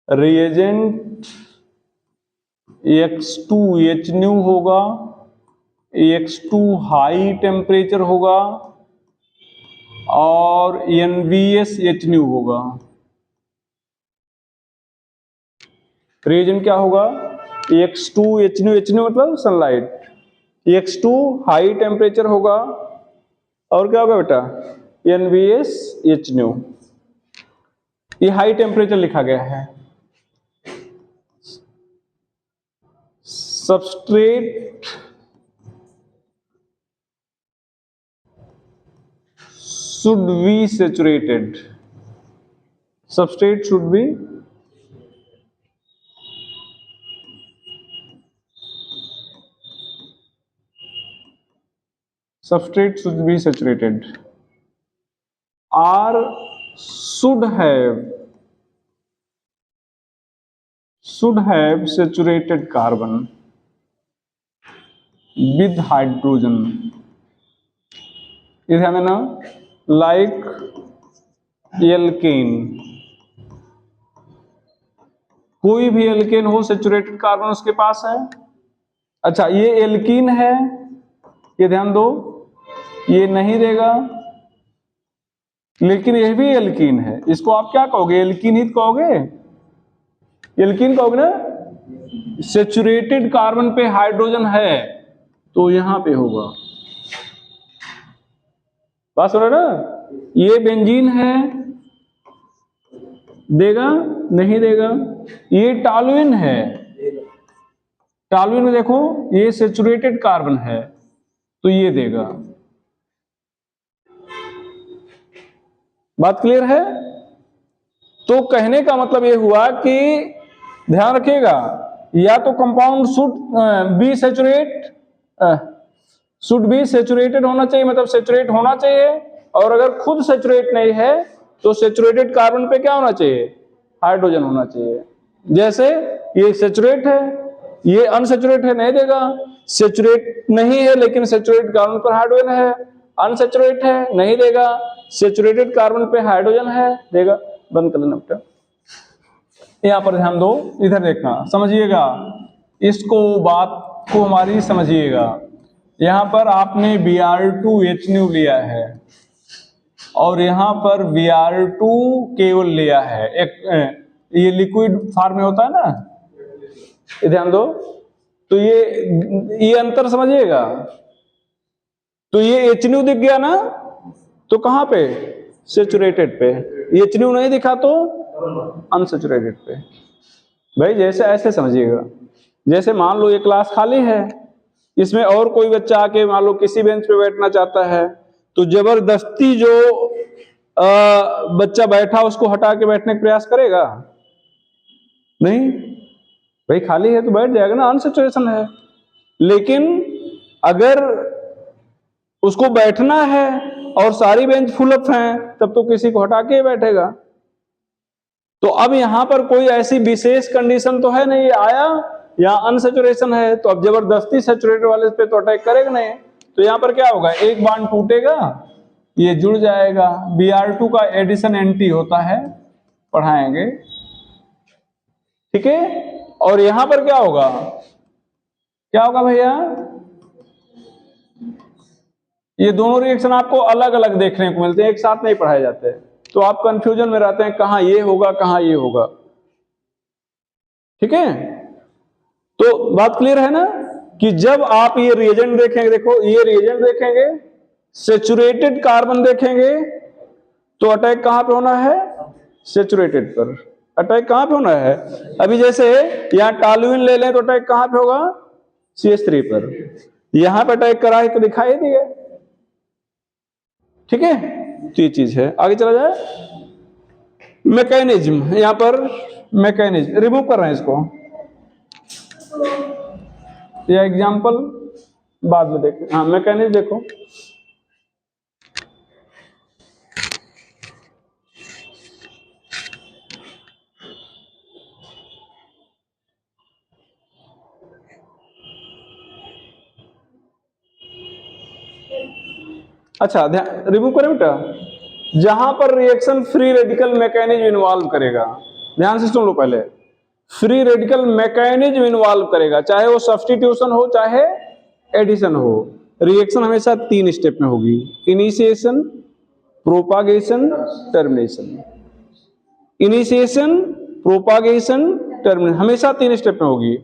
reagent X2H nu होगा, X2 हाई टेम्परेचर होगा और NVSH nu होगा। रिएजेंट क्या होगा, X2H nu, H nu मतलब सनलाइट, X2 हाई टेम्परेचर होगा और क्या होगा बेटा, NVSH nu। ये हाई टेम्परेचर लिखा गया है। Substrate should be saturated, substrate should be saturated, or should have saturated carbon with hydrogen। ये ध्यान देना, लाइक एल्केन, कोई भी एल्केन हो सेचुरेटेड कार्बन उसके पास है। अच्छा, ये एल्कीन है, ये ध्यान दो, ये नहीं देगा, लेकिन यह भी एल्कीन है। इसको आप क्या कहोगे, एल्कीन ही कहोगे, एल्कीन कहोगे ना। सेचुरेटेड कार्बन पे हाइड्रोजन है तो यहां पे होगा, बात सुन रहे ना। ये बेंजीन है, देगा नहीं देगा। ये टॉलुइन है, टॉलुइन में देखो ये सेचुरेटेड कार्बन है तो ये देगा। बात क्लियर है? तो कहने का मतलब ये हुआ कि ध्यान रखिएगा, या तो कंपाउंड शुड बी सेचुरेटेड होना चाहिए, मतलब सेचुरेट होना चाहिए, और अगर खुद सेचुरेट नहीं है तो सेचुरेटेड कार्बन पे क्या होना चाहिए, हाइड्रोजन होना चाहिए। जैसे ये सेचुरेट है, ये अनसेचुरेट है, नहीं देगा। सेचुरेट नहीं है लेकिन सेचुरेट कार्बन पर हाइड्रोजन है, अनसेचुरेट है, नहीं देगा। सेचुरेटेड कार्बन पे हाइड्रोजन है, देगा। बंद कर लेना बेटा। यहां पर ध्यान दो, इधर देखना, समझिएगा इसको, बात को हमारी समझिएगा। यहां पर आपने Br2H लिया है और यहां पर Br2 केवल लिया है। एक ये लिक्विड फॉर्म में होता है ना, ये ध्यान दो। तो ये अंतर समझिएगा। तो ये HNO दिख गया ना, तो कहां पे, सेचुरेटेड पे। HNO नहीं दिखा तो अनसेचुरेटेड पे। भाई जैसे ऐसे समझिएगा, जैसे मान लो ये क्लास खाली है, इसमें और कोई बच्चा आके मान लो किसी बेंच पे बैठना चाहता है, तो जबरदस्ती जो बच्चा बैठा उसको हटा के बैठने का प्रयास करेगा नहीं। भाई खाली है तो बैठ जाएगा ना, अनसेचुरेशन है। लेकिन अगर उसको बैठना है और सारी बेंच फुल अप हैं, तब तो किसी को हटा के ही बैठेगा। तो अब यहां पर कोई ऐसी विशेष कंडीशन तो है नहीं, ये आया या अनसेचुरेशन है, तो अब जबरदस्ती सेचुरेटेड वाले पे तो अटैक करेगा नहीं। तो यहां पर क्या होगा, एक बॉन्ड टूटेगा, ये जुड़ जाएगा। Br2 का एडिशन एंटी होता है, पढ़ाएंगे, ठीक है। और यहां पर क्या होगा, क्या होगा भैया, ये दोनों रिएक्शन आपको अलग अलग देखने को मिलते हैं, एक साथ नहीं पढ़ाए जाते, तो आप कंफ्यूजन में रहते हैं कहां ये होगा कहां ये होगा, ठीक है। तो बात क्लियर है ना, कि जब आप ये रिएजेंट देखेंगे, देखो ये रिएजेंट देखेंगे, सेचुरेटेड कार्बन देखेंगे, तो अटैक कहां पे होना है, सेचुरेटेड पर। अटैक कहां पे होना है, अभी जैसे यहां टॉल्यूइन ले लें तो अटैक कहां पे होगा, CH3 पर। यहां पे अटैक करा है तो दिखाई दिए, ठीक है। तो ये चीज है, आगे चला जाए। मैकेनिज्म, यहां पर मैकेनिज्म रिमूव कर रहे हैं इसको, या एग्जांपल बाद में देखें। हाँ मैकेनिज्म देखो, अच्छा रिमूव करें बेटा। जहां पर reaction free radical mechanism involve करेगा, ध्यान से सुन लो पहले, फ्री रेडिकल मैकेनिज्म इन्वॉल्व करेगा, चाहे वो सब्स्टिट्यूशन हो चाहे एडिशन हो। रिएक्शन हमेशा 3 स्टेप में होगी, initiation, propagation, termination. Initiation, propagation, termination, हमेशा 3 स्टेप में होगी।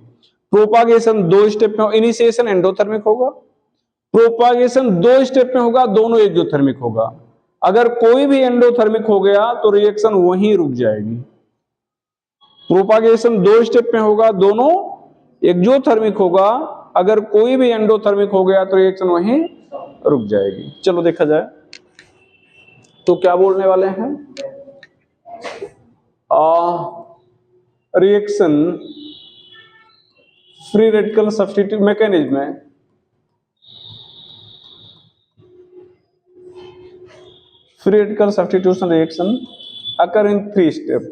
प्रोपागेशन 2 स्टेप में, इनिशिएशन एंडोथर्मिक होगा, प्रोपागेशन 2 स्टेप में होगा, दोनों एक्सोथर्मिक होगा। अगर कोई भी एंडोथर्मिक हो गया तो रिएक्शन वहीं रुक जाएगी। प्रोपागेशन 2 स्टेप में होगा, दोनों एक्सोथर्मिक होगा। अगर कोई भी एंडोथर्मिक हो गया तो रिएक्शन वहीं रुक जाएगी। चलो देखा जाए, तो क्या बोलने वाले हैं, reaction free radical substitute mechanism में free radical substitution reaction occur in 3 steps.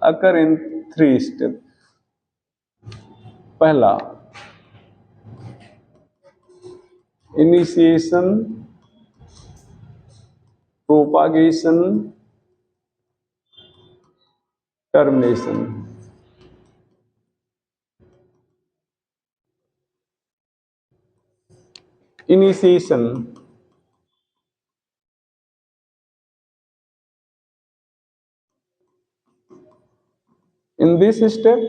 Occur in 3 steps. पहला initiation, propagation, termination. Initiation, in this step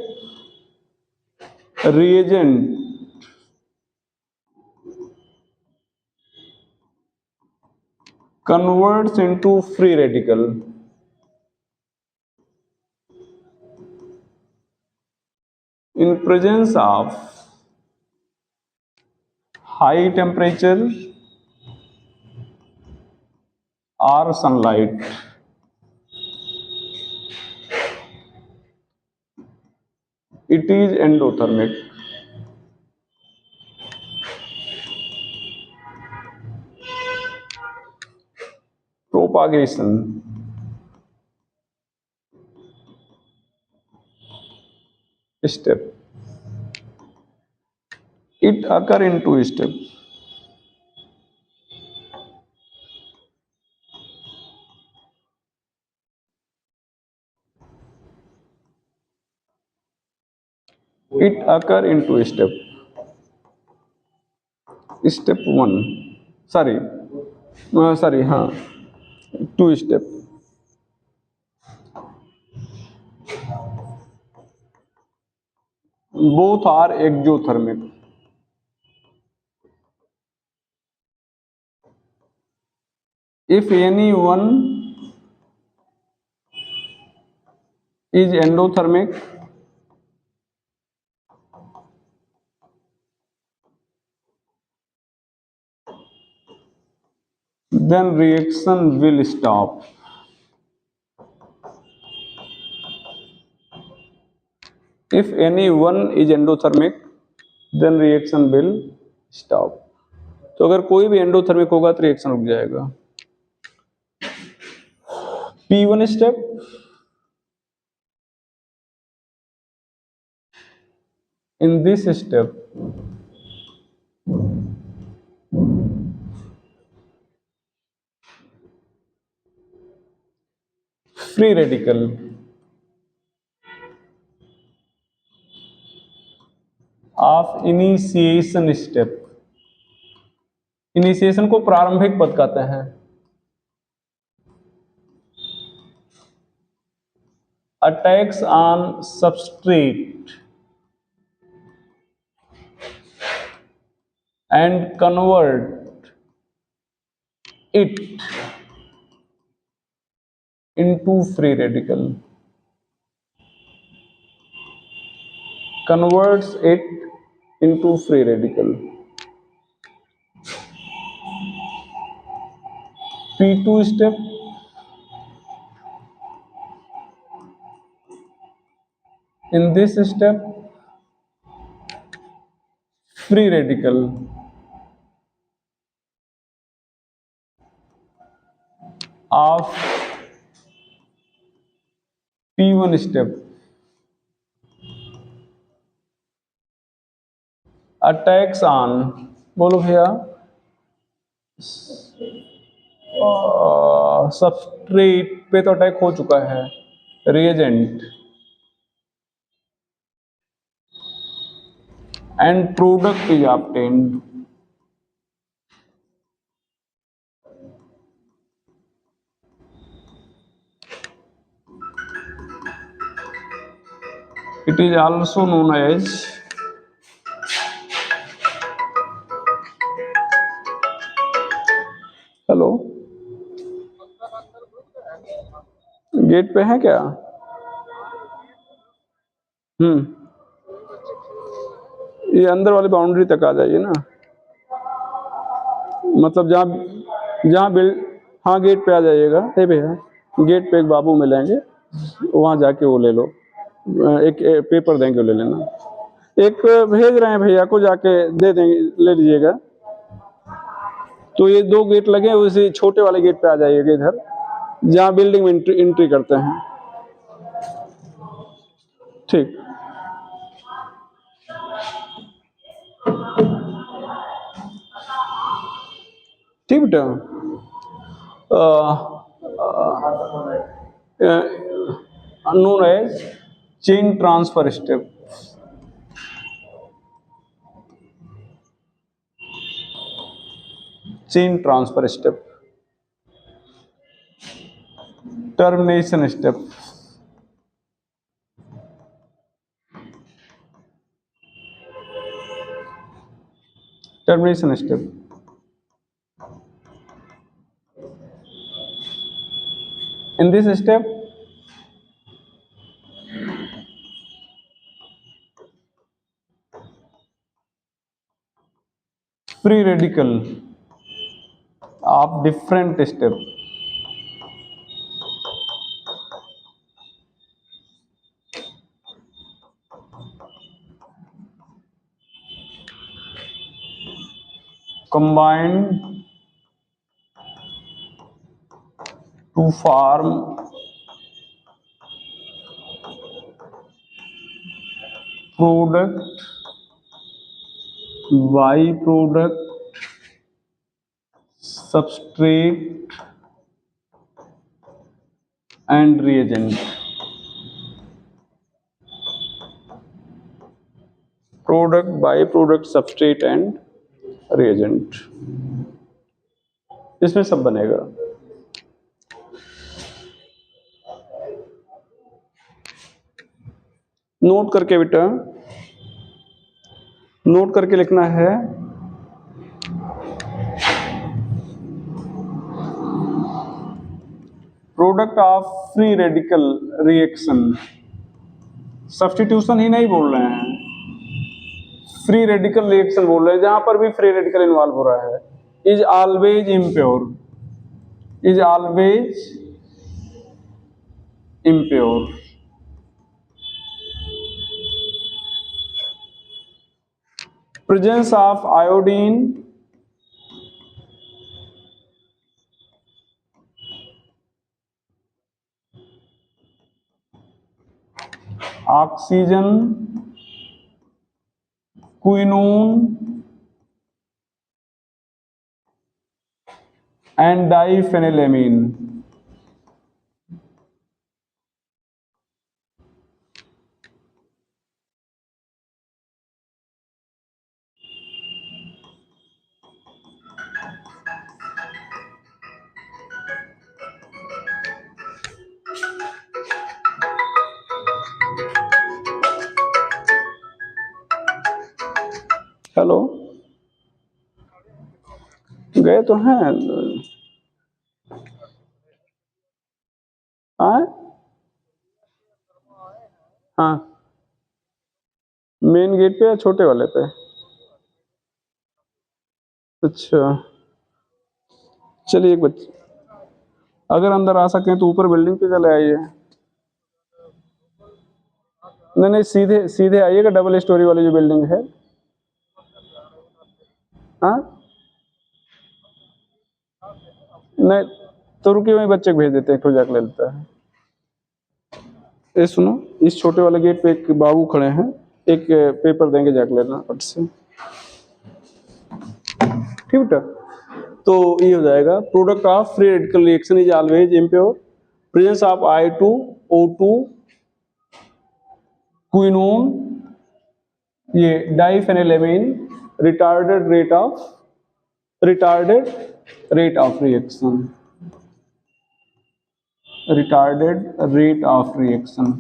reagent converts into free radical in presence of high temperature or sunlight. It is endothermic. Propagation. Step. It occur in two steps. It occur in two steps. Step one. Sorry. हाँ. Two step. Both are exothermic. If any one is endothermic, then reaction will stop. If any one is endothermic, then reaction will stop. तो अगर कोई भी endothermic होगा तो reaction रुक जाएगा. P1 step. In this step, free radical of initiation step. Initiation को प्रारंभिक पद कहते हैं. Attacks on substrate and convert it into free radical. Converts it into free radical. P2 step. In this step, free radical of P1 step attacks on, बोलो भैया, substrate पे तो attack हो चुका है. Reagent and product is obtained. It is also known as hello, gate पे है क्या? ये अंदर वाली बाउंड्री तक आ जाइए ना, मतलब जहाँ बिल्ड, हाँ गेट पे आ जाइएगा. हे भैया, गेट पे एक बाबू मिलेंगे, वहाँ जाके वो ले लो. एक पेपर देंगे, वो ले लेना. एक भेज रहे हैं भैया को, जाके दे देंगे, ले लीजिएगा. तो ये दो गेट लगे, उसी छोटे वाले गेट पे आ जाइएगा, इधर जहाँ बिल्डिंग में एंट्री करते हैं. ठीक. ठीक बेटा. known as chain transfer step. Chain transfer step. Termination step. Termination step. In this step, free radical of different step combine to form product, byproduct, substrate and reagent. Product, by product, substrate and reagent, इसमें सब बनेगा। Note करके बेटा, note करके लिखना है product of free radical reaction. Substitution ही नहीं बोल रहे हैं, फ्री रेडिकल रिएक्शन बोल रहे हैं, जहां पर भी फ्री रेडिकल इन्वॉल्व हो रहा है। Is always impure, is always impure. Presence of iodine oxygen, quinone and diphenylamine. Hello, गए तो हैं? हाँ, मेन गेट पे या छोटे वाले पे? अच्छा, चलिए एक बच्चे अगर अंदर आ सकें तो ऊपर बिल्डिंग पे चले आइए। नहीं नहीं, सीधे सीधे आइएगा, डबल स्टोरी वाली जो बिल्डिंग है। हाँ, नहीं तो रुकिए, वहीं बच्चे को भेज देते हैं, एक जाके ले लेता है। ये सुनो, इस छोटे वाले गेट पे एक बाबू खड़े हैं, एक पेपर देंगे, जाके लेना फट से, ठीक बेटा। तो ये हो जाएगा, product of free radical reaction is always impure, presence of I2O2 quinone, ये diphenylamine, retarded rate of reaction, retarded rate of reaction.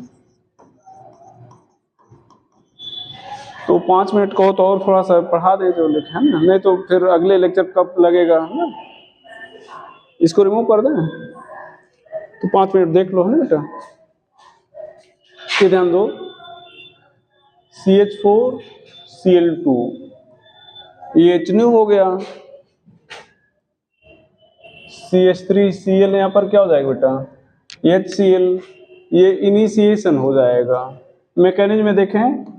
तो 5 मिनट कहो तो और थोड़ा सा पढ़ा दे जो लिखा है ना, नहीं तो फिर अगले लेक्चर कब लगेगा है ना, इसको रिमूव कर दें। तो 5 मिनट देख लो है ना बेटा। ये ध्यान दो, CH4 Cl2, ये HNO हो गया, CH3 Cl, यहाँ पर क्या हो जाएगा बेटा? HCl, ये इनिशिएशन हो जाएगा। मैकेनिज्म में देखें,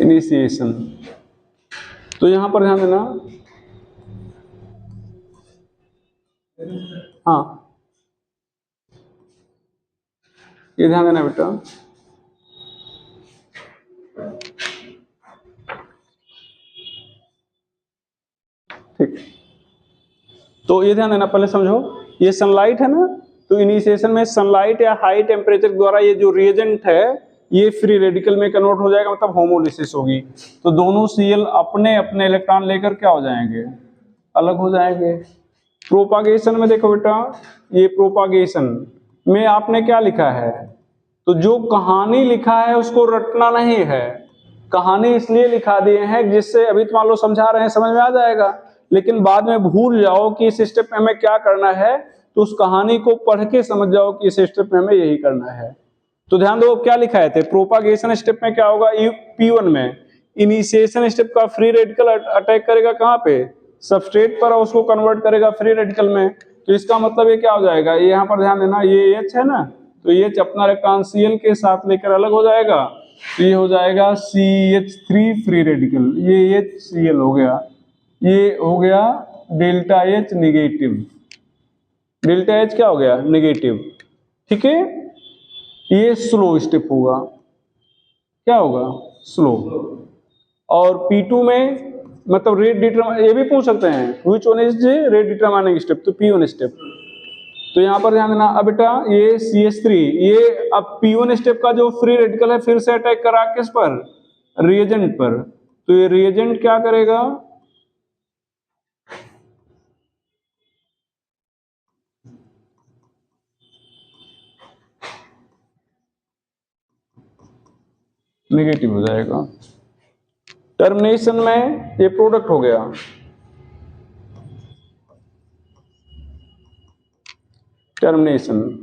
इनिशिएशन, तो यहां पर ध्यान देना। हाँ, ये ध्यान देना बेटा, ठीक। तो ये ध्यान देना, पहले समझो, ये सनलाइट है ना, तो इनिशिएशन में सनलाइट या हाई टेम्परेचर द्वारा ये जो रिएजेंट है ये फ्री रेडिकल में कन्वर्ट हो जाएगा, मतलब होमोलिसिस होगी। तो दोनों Cl अपने अपने इलेक्ट्रॉन लेकर क्या हो जाएंगे? अलग हो जाएंगे। प्रोपागेशन में देखो बेटा, ये प्रोपागेशन में आपने क्या लिखा है? तो जो कहानी लिखा है उसको रटना नहीं है, कहानी इसलिए लिखा दिए हैं जिससे अभी तो मान लो समझा रहे हैं, समझ में आ जाएगा, लेकिन बाद में भूल जाओ कि इस स्टेप में हमें क्या करना है, तो उस कहानी को पढ़ के समझ जाओ कि इस स्टेप में हमें यही करना है। तो ध्यान दो क्या लिखा है, प्रोपागेशन स्टेप में क्या होगा? P1 में इनिशिएशन स्टेप का फ्री रेडिकल अटैक करेगा कहां पे? सबस्ट्रेट पर उसको कन्वर्ट करेगा फ्री रेडिकल में। तो इसका मतलब ये क्या हो जाएगा, ये यहाँ पर ध्यान देना, ये H है ना, तो H अपना इलेक्ट्रॉन Cl के साथ लेकर अलग हो जाएगा, तो ये हो जाएगा CH3 फ्री रेडिकल, ये HCl हो गया, ये हो गया delta H negative, delta H क्या हो गया, निगेटिव। ठीक है, ये स्लो स्टेप होगा, क्या होगा, स्लो। और P2 में मतलब रेट डिटरमाइन, ये भी पूछ सकते हैं which one is rate determining step, तो P1 स्टेप। तो यहाँ पर ध्यान देना, अब बेटा ये CH3, ये अब P1 स्टेप का जो फ्री रेडिकल है फिर से अटैक करा किस पर, रिएजेंट पर। तो ये रिएजेंट क्या करेगा, नेगेटिव हो जाएगा। टर्मिनेशन में ये प्रोडक्ट हो गया, टर्मिनेशन।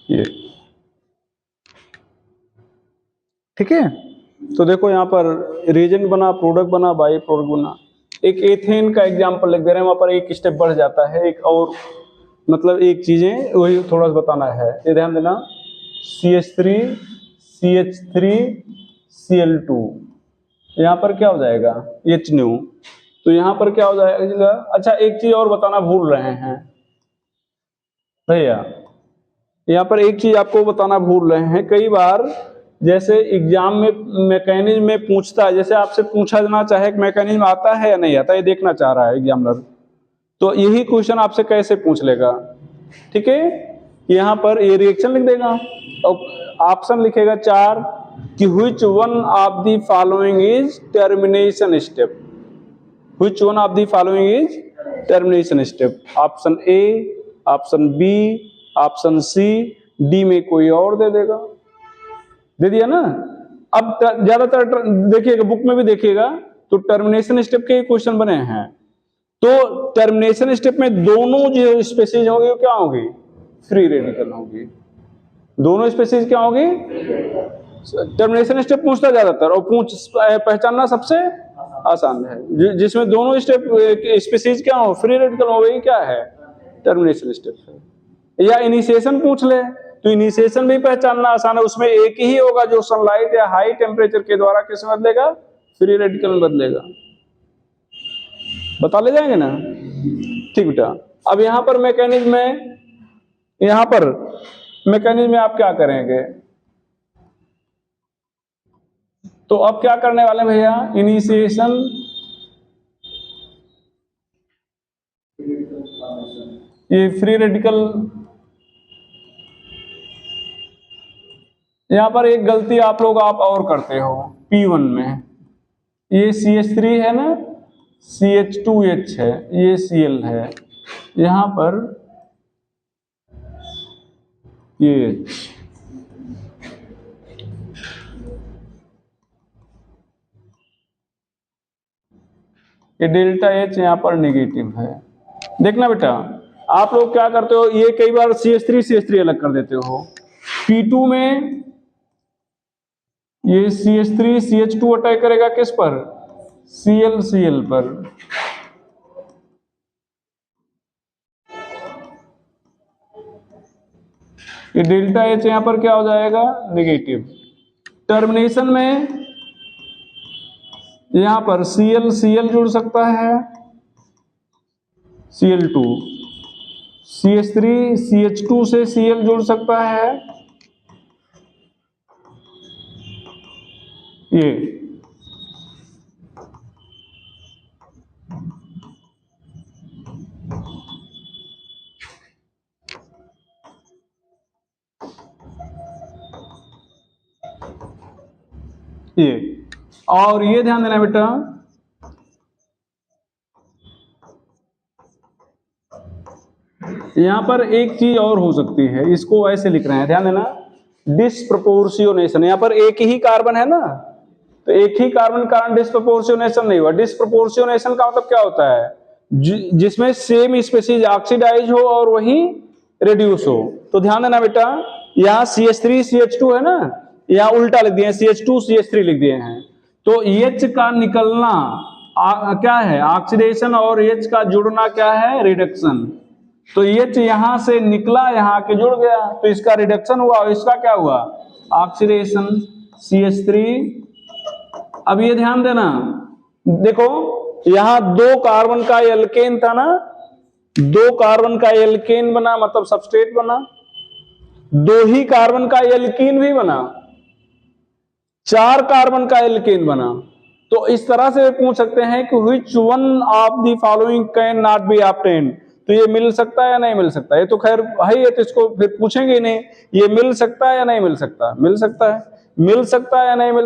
ये ठीक है, तो देखो यहाँ पर रिएजेंट बना, प्रोडक्ट बना, बाई प्रोडक्ट बना। एक एथेन का एग्जांपल लिख दे रहे हैं, वहां पर एक स्टेप बढ़ जाता है, एक और मतलब एक चीजें वही थोड़ा सा बताना है, ये ध्यान देना। CH3 CH3 Cl2, यहाँ पर क्या हो जाएगा, H न्यू। तो यहाँ पर क्या हो जाएगा, अच्छा एक चीज और बताना भूल रहे हैं भैया, यहाँ पर एक चीज आपको बताना भूल रहे हैं, कई बार जैसे एग्जाम में मैकेनिज्म में पूछता है, जैसे आपसे पूछा जाना चाहे मैकेनिज्म आता है या नहीं आता, ये देखना चाह रहा है एग्जामिनर, तो यही क्वेश्चन आपसे कैसे पूछ लेगा। ठीक है, यहाँ पर ये रिएक्शन लिख देगा और ऑप्शन लिखेगा 4 कि which one of the following is termination step, which one of the following is termination step. Option A, option B, option C, D में कोई और दे देगा, दे दिया ना। अब ज्यादातर देखिएगा बुक में भी देखिएगा तो टर्मिनेशन स्टेप के क्वेश्चन बने हैं, तो टर्मिनेशन स्टेप में दोनों जो स्पेसीज होंगी वो क्या होगी, फ्री रेडिकल होगी, दोनों स्पेसीज क्या होगी। टर्मिनेशन स्टेप पूछता ज्यादातर और पहचानना सबसे आसान है, जिसमें दोनों स्टेप स्पेसीज क्या हो, फ्री रेडिकल हो, वही क्या है, टर्मिनेशन स्टेप है। या इनिशिएशन पूछ ले तो इनिशिएशन भी पहचानना आसान है, उसमें एक ही होगा जो सनलाइट या हाई टेम्परेचर के द्वारा किस में बदलेगा, फ्री रेडिकल में बदलेगा। बता ले जाएंगे ना, ठीक बेटा। अब यहां पर मैकेनिज्म में, यहां पर मैकेनिज्म में आप क्या करेंगे, तो अब क्या करने वाले भैया, इनिशिएशन, ये फ्री रेडिकल। यहां पर एक गलती आप लोग आप और करते हो P1 में, ये CH3 है ना, CH2H है, ये Cl है, यहां पर ये H, ये डेल्टा H यहां पर नेगेटिव है। देखना बेटा आप लोग क्या करते हो, ये कई बार CH3 अलग कर देते हो। P2 में ये CH3 CH2 अटैक करेगा किस पर, Cl पर। ये डेल्टा H यहां पर क्या हो जाएगा, नेगेटिव। टर्मिनेशन में यहां पर Cl जुड़ सकता है, Cl2, CH3 CH2 से Cl जुड़ सकता है, ये और ये ध्यान देना बेटा, यहाँ पर एक चीज और हो सकती है, इसको ऐसे लिख रहे हैं, ध्यान देना, डिस्प्रपोर्शियोनेशन। यहाँ पर एक ही कार्बन है ना, तो एक ही कार्बन का डिस्प्रपोर्शियोनेशन नहीं हुआ। डिस्प्रपोर्शियोनेशन का मतलब क्या होता है, जिसमें सेम स्पेसीज ऑक्सीडाइज हो और वही रिड्यूस हो। तो ध्यान देना बेटा, यहाँ CH3 CH2 है ना, यहाँ उल्टा लिख दिए हैं, CH2 CH3 लिख दिए हैं। तो H का निकलना क्या है, ऑक्सीडेशन, और H का जुड़ना क्या है, रिडक्शन। तो H यहां से निकला, यहाँ आके जुड़ गया, तो इसका रिडक्शन हुआ, और इसका क्या हुआ, ऑक्सीडेशन, CH3। अब ये ध्यान देना, देखो यहां 2 कार्बन का एल्केन था ना, 2 कार्बन का एल्केन बना, मतलब सबस्ट्रेट बना, 2 ही कार्बन का एल्कीन भी बना, 4 कार्बन का एल्केन बना। तो इस तरह से पूछ सकते हैं कि which one of the following can not be obtained, तो ये मिल सकता है या नहीं मिल सकता। ये तो खैर है, ये तो इसको फिर पूछेंगे ही नहीं, ये मिल सकता है या नहीं मिल सकता, मिल सकता है, मिल सकता है या नहीं मिल